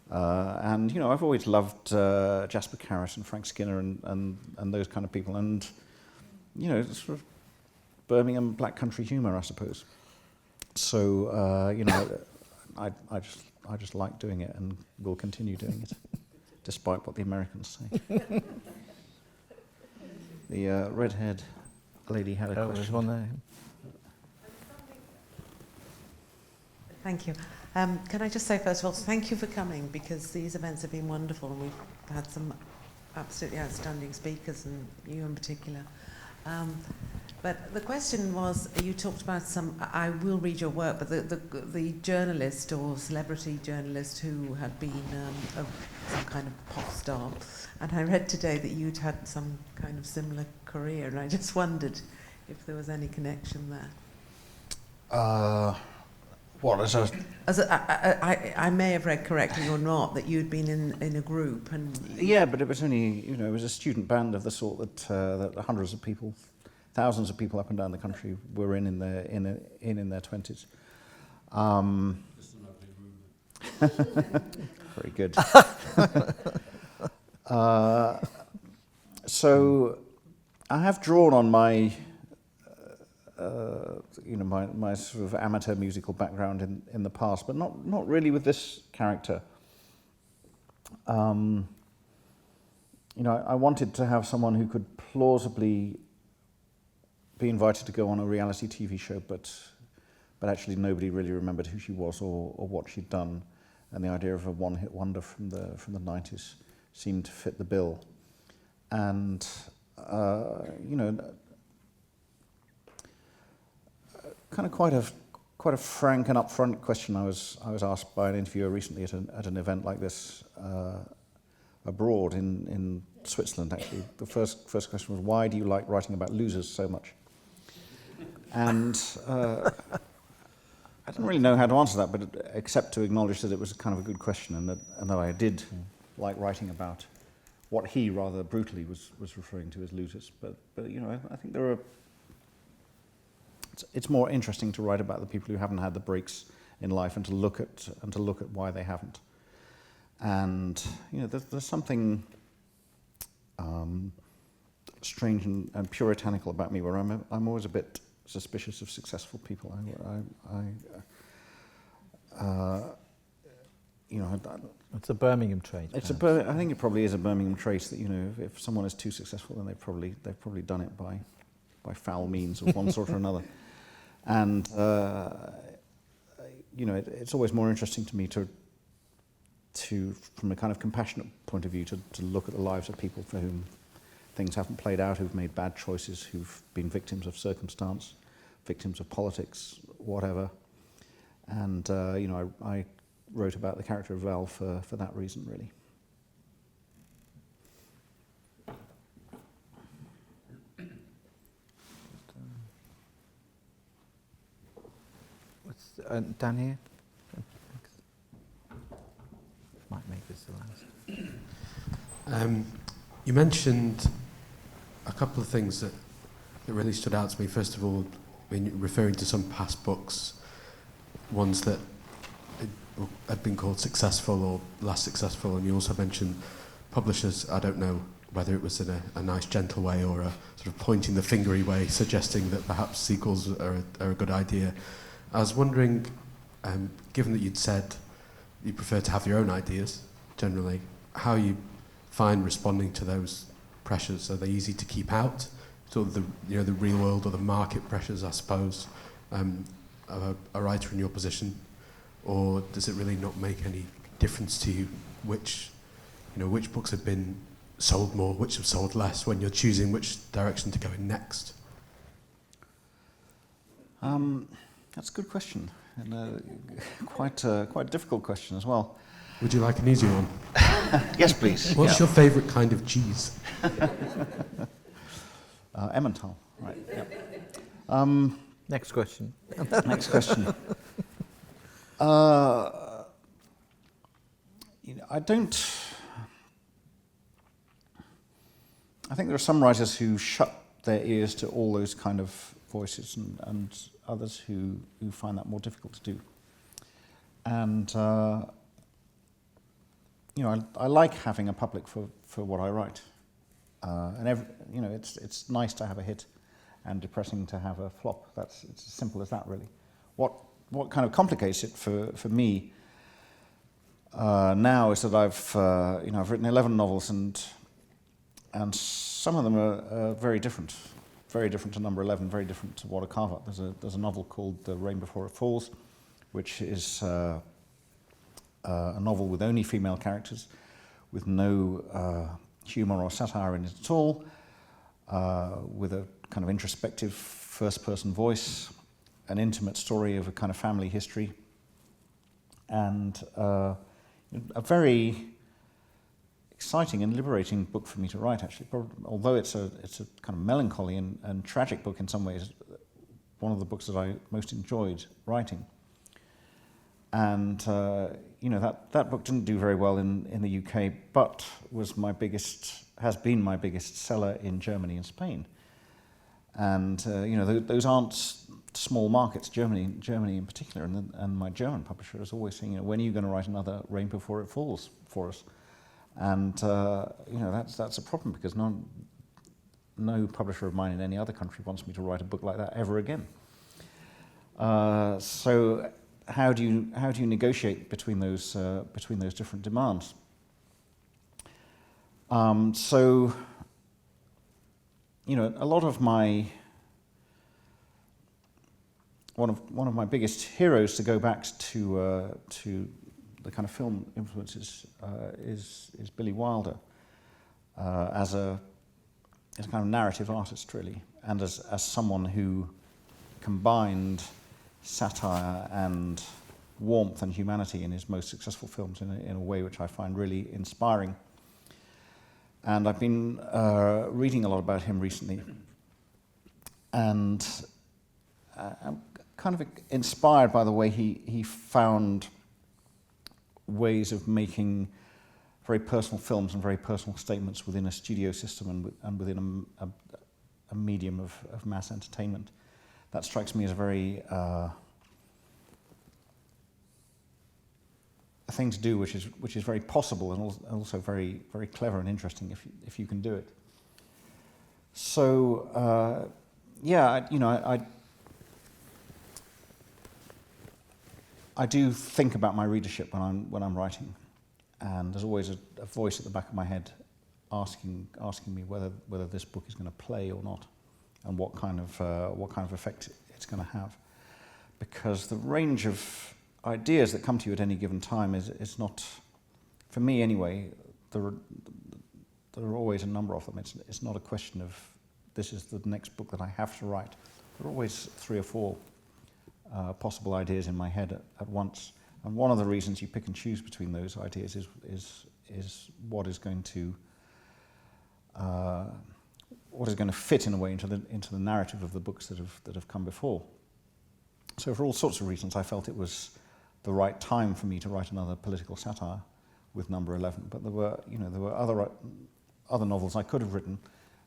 And I've always loved Jasper Carrott and Frank Skinner and those kind of people, and it's sort of Birmingham black country humour, I suppose. So I just like doing it, and will continue doing it, despite what the Americans say. The red-haired lady had a question. There's one there. Thank you. Can I just say, first of all, thank you for coming, because these events have been wonderful, and we've had some absolutely outstanding speakers, and you in particular. But the question was, you talked about I will read your work, but the journalist or celebrity journalist who had been some kind of pop star, and I read today that you'd had some kind of similar career, and I just wondered if there was any connection there. I may have read correctly or not that you'd been in a group, and yeah, but it was only it was a student band of the sort that hundreds of people, thousands of people up and down the country were in their 20s. Very good. So I have drawn on my my sort of amateur musical background in the past, but not really with this character. I wanted to have someone who could plausibly be invited to go on a reality TV show, but actually nobody really remembered who she was or what she'd done, and the idea of a one-hit wonder from the 90s seemed to fit the bill. And kind of quite a frank and upfront question I was asked by an interviewer recently at an event like this abroad in Switzerland. Actually, the first question was, why do you like writing about losers so much? And I didn't really know how to answer that, but except to acknowledge that it was kind of a good question, and that I did like writing about what he rather brutally was referring to as losers. But I think there are. It's more interesting to write about the people who haven't had the breaks in life, and to look at why they haven't. And there's something strange and puritanical about me, where I'm always a bit suspicious of successful people. It's a Birmingham trait. I think it probably is a Birmingham trait that if someone is too successful, then they've probably done it by foul means of one sort or another. And it's always more interesting to me to from a kind of compassionate point of view to look at the lives of people for whom things haven't played out, who've made bad choices, who've been victims of circumstance, victims of politics, whatever. And I wrote about the character of Val for that reason, really. Down here. Might make this the last. You mentioned a couple of things that really stood out to me. First of all, referring to some past books, ones that had been called successful or less successful, and you also mentioned publishers. I don't know whether it was in a nice, gentle way or a sort of pointing the fingery way, suggesting that perhaps sequels are a good idea. I was wondering, given that you'd said you prefer to have your own ideas, generally, how you find responding to those pressures. Are they easy to keep out? Sort of the real world or the market pressures, I suppose, of a writer in your position, or does it really not make any difference to you which books have been sold more, which have sold less, when you're choosing which direction to go in next? That's a good question, and quite a difficult question as well. Would you like an easy one? Yes, please. What's your favourite kind of cheese? Emmental, right. Yep. Next question. Next question. I don't I think there are some writers who shut their ears to all those kind of voices, and others who find that more difficult to do. And I like having a public for what I write. It's nice to have a hit, and depressing to have a flop. It's as simple as that, really. What kind of complicates it for me now is that I've written 11 novels, and some of them are very different to number 11, very different to What a Carve Up. There's a novel called The Rain Before It Falls, which is a novel with only female characters, with no humour or satire in it at all, with a kind of introspective first-person voice, an intimate story of a kind of family history, and a very exciting and liberating book for me to write, actually. Although it's a kind of melancholy and tragic book in some ways, one of the books that I most enjoyed writing. And that book didn't do very well in the UK, but has been my biggest seller in Germany and Spain. And those aren't small markets, Germany in particular. And my German publisher is always saying, when are you going to write another Rain Before It Falls for us? And that's a problem, because no publisher of mine in any other country wants me to write a book like that ever again. So how do you negotiate between those different demands? A lot of one of my biggest heroes, to go back to the kind of film influences, is Billy Wilder, as a kind of narrative artist, really, and as someone who combined satire and warmth and humanity in his most successful films in a way which I find really inspiring. And I've been reading a lot about him recently, and I'm kind of inspired by the way he found ways of making very personal films and very personal statements within a studio system and within a medium of mass entertainment. That strikes me as a very a thing to do, which is very possible and also very, very clever and interesting if you can do it. So I do think about my readership when I'm writing, and there's always a voice at the back of my head asking me whether this book is going to play or not, and what kind of effect it's going to have, because the range of ideas that come to you at any given time is not, for me anyway, there are always a number of them. It's not a question of this is the next book that I have to write. There are always 3 or 4 possible ideas in my head at once, and one of the reasons you pick and choose between those ideas is what is going to fit in a way into the narrative of the books that have come before. So for all sorts of reasons, I felt it was the right time for me to write another political satire with number 11. But there were other novels I could have written,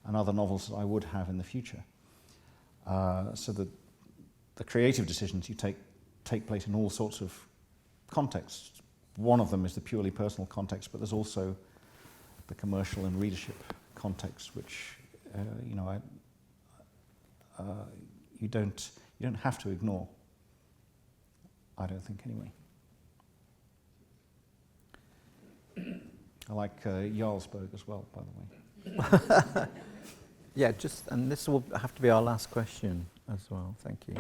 and other novels that I would have in the future. So that the creative decisions you take place in all sorts of contexts. One of them is the purely personal context, but there's also the commercial and readership context, which you don't have to ignore. I don't think, anyway. I like Jarlsberg as well, by the way. Yeah, and this will have to be our last question as well. Thank you.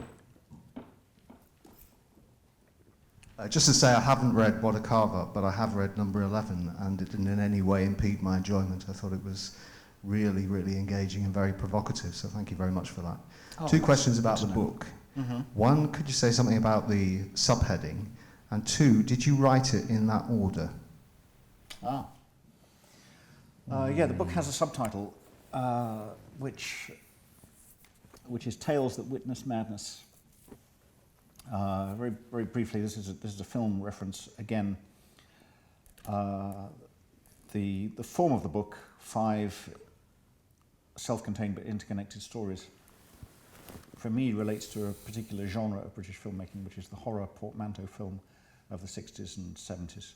Just to say, I haven't read What a Carve Up, but I have read number 11, and it didn't in any way impede my enjoyment. I thought it was really, really engaging and very provocative, so thank you very much for that. 2 questions about the book. Mm-hmm. 1, could you say something about the subheading? And 2, did you write it in that order? Yeah, the book has a subtitle, which is Tales That Witness Madness. Very, very briefly, this is a film reference again. The form of the book, 5 self-contained but interconnected stories, for me, relates to a particular genre of British filmmaking, which is the horror portmanteau film of the 60s and 70s.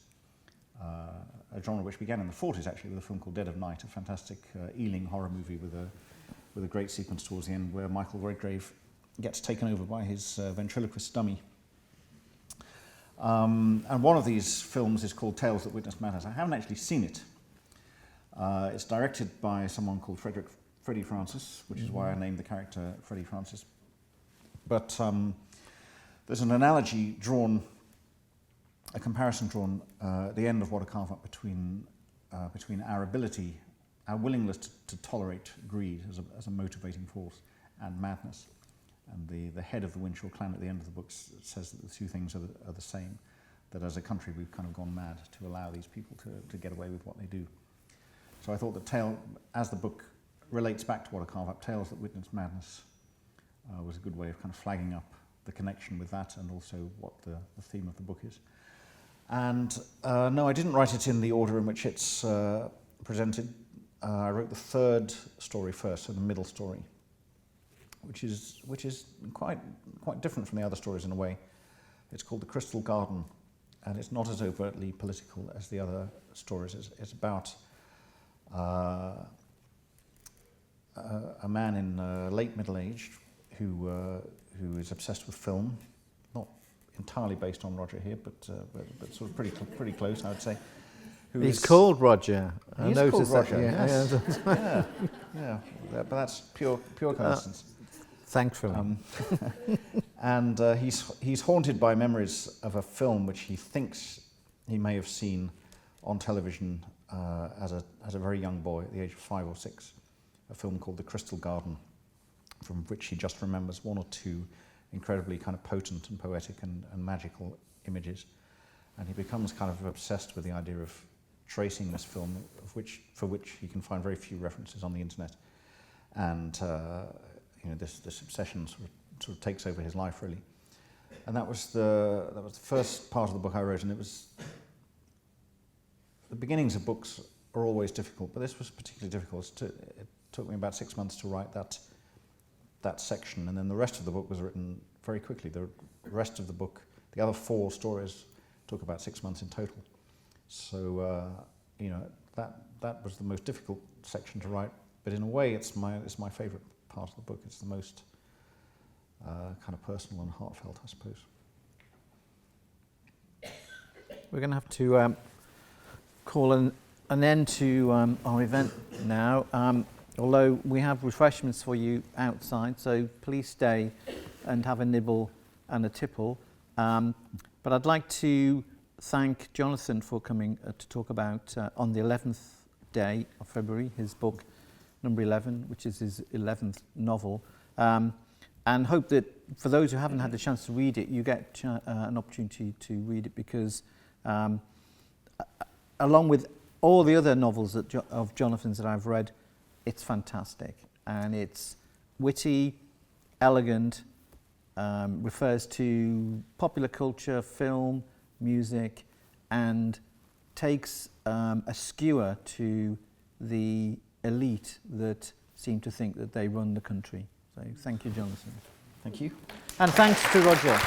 A genre which began in the 40s, actually, with a film called Dead of Night, a fantastic Ealing horror movie with a great sequence towards the end where Michael Redgrave gets taken over by his ventriloquist dummy. And one of these films is called Tales That Witness Madness. I haven't actually seen it. It's directed by someone called Freddie Francis, which is why I named the character Freddie Francis. But there's an analogy drawn, a comparison drawn at the end of What a Carve Up between our ability, our willingness to tolerate greed as a motivating force, and madness. And the head of the Winshaw clan at the end of the book says that the two things are the same, that as a country we've kind of gone mad to allow these people to get away with what they do. So I thought that as the book relates back to What a Carve Up, Tales That Witness Madness was a good way of kind of flagging up the connection with that and also what the theme of the book is. And no, I didn't write it in the order in which it's presented. I wrote the third story first, so the middle story, which is quite different from the other stories in a way. It's called The Crystal Garden, and it's not as overtly political as the other stories. It's about a man in late middle age who is obsessed with film, not entirely based on Roger here, but sort of pretty close, I would say. He's called Roger. He's called Roger. Yes. Yeah. But that's pure coincidence. Thankfully. And he's haunted by memories of a film which he thinks he may have seen on television as a very young boy at the age of 5 or 6, a film called The Crystal Garden, from which he just remembers one or two incredibly kind of potent and poetic and magical images. And he becomes kind of obsessed with the idea of tracing this film, for which he can find very few references on the internet. And this obsession sort of takes over his life, really. And that was the first part of the book I wrote, and it was... The beginnings of books are always difficult, but this was particularly difficult. It took me about 6 months to write that section, and then the rest of the book was written very quickly. The rest of the book, the other 4 stories, took about 6 months in total. So that was the most difficult section to write, but in a way it's my favourite part of the book. It's the most kind of personal and heartfelt, I suppose. We're going to have to call an end to our event now, although we have refreshments for you outside, so please stay and have a nibble and a tipple. But I'd like to thank Jonathan for coming to talk about, on the 11th day of February, his book number 11, which is his 11th novel, and hope that for those who haven't had the chance to read it, you get an opportunity to read it, because along with all the other novels of Jonathan's that I've read, it's fantastic, and it's witty, elegant, refers to popular culture, film, music, and takes a skewer to the elite that seem to think that they run the country. So thank you, Jonathan. Thank you. And thanks to Roger.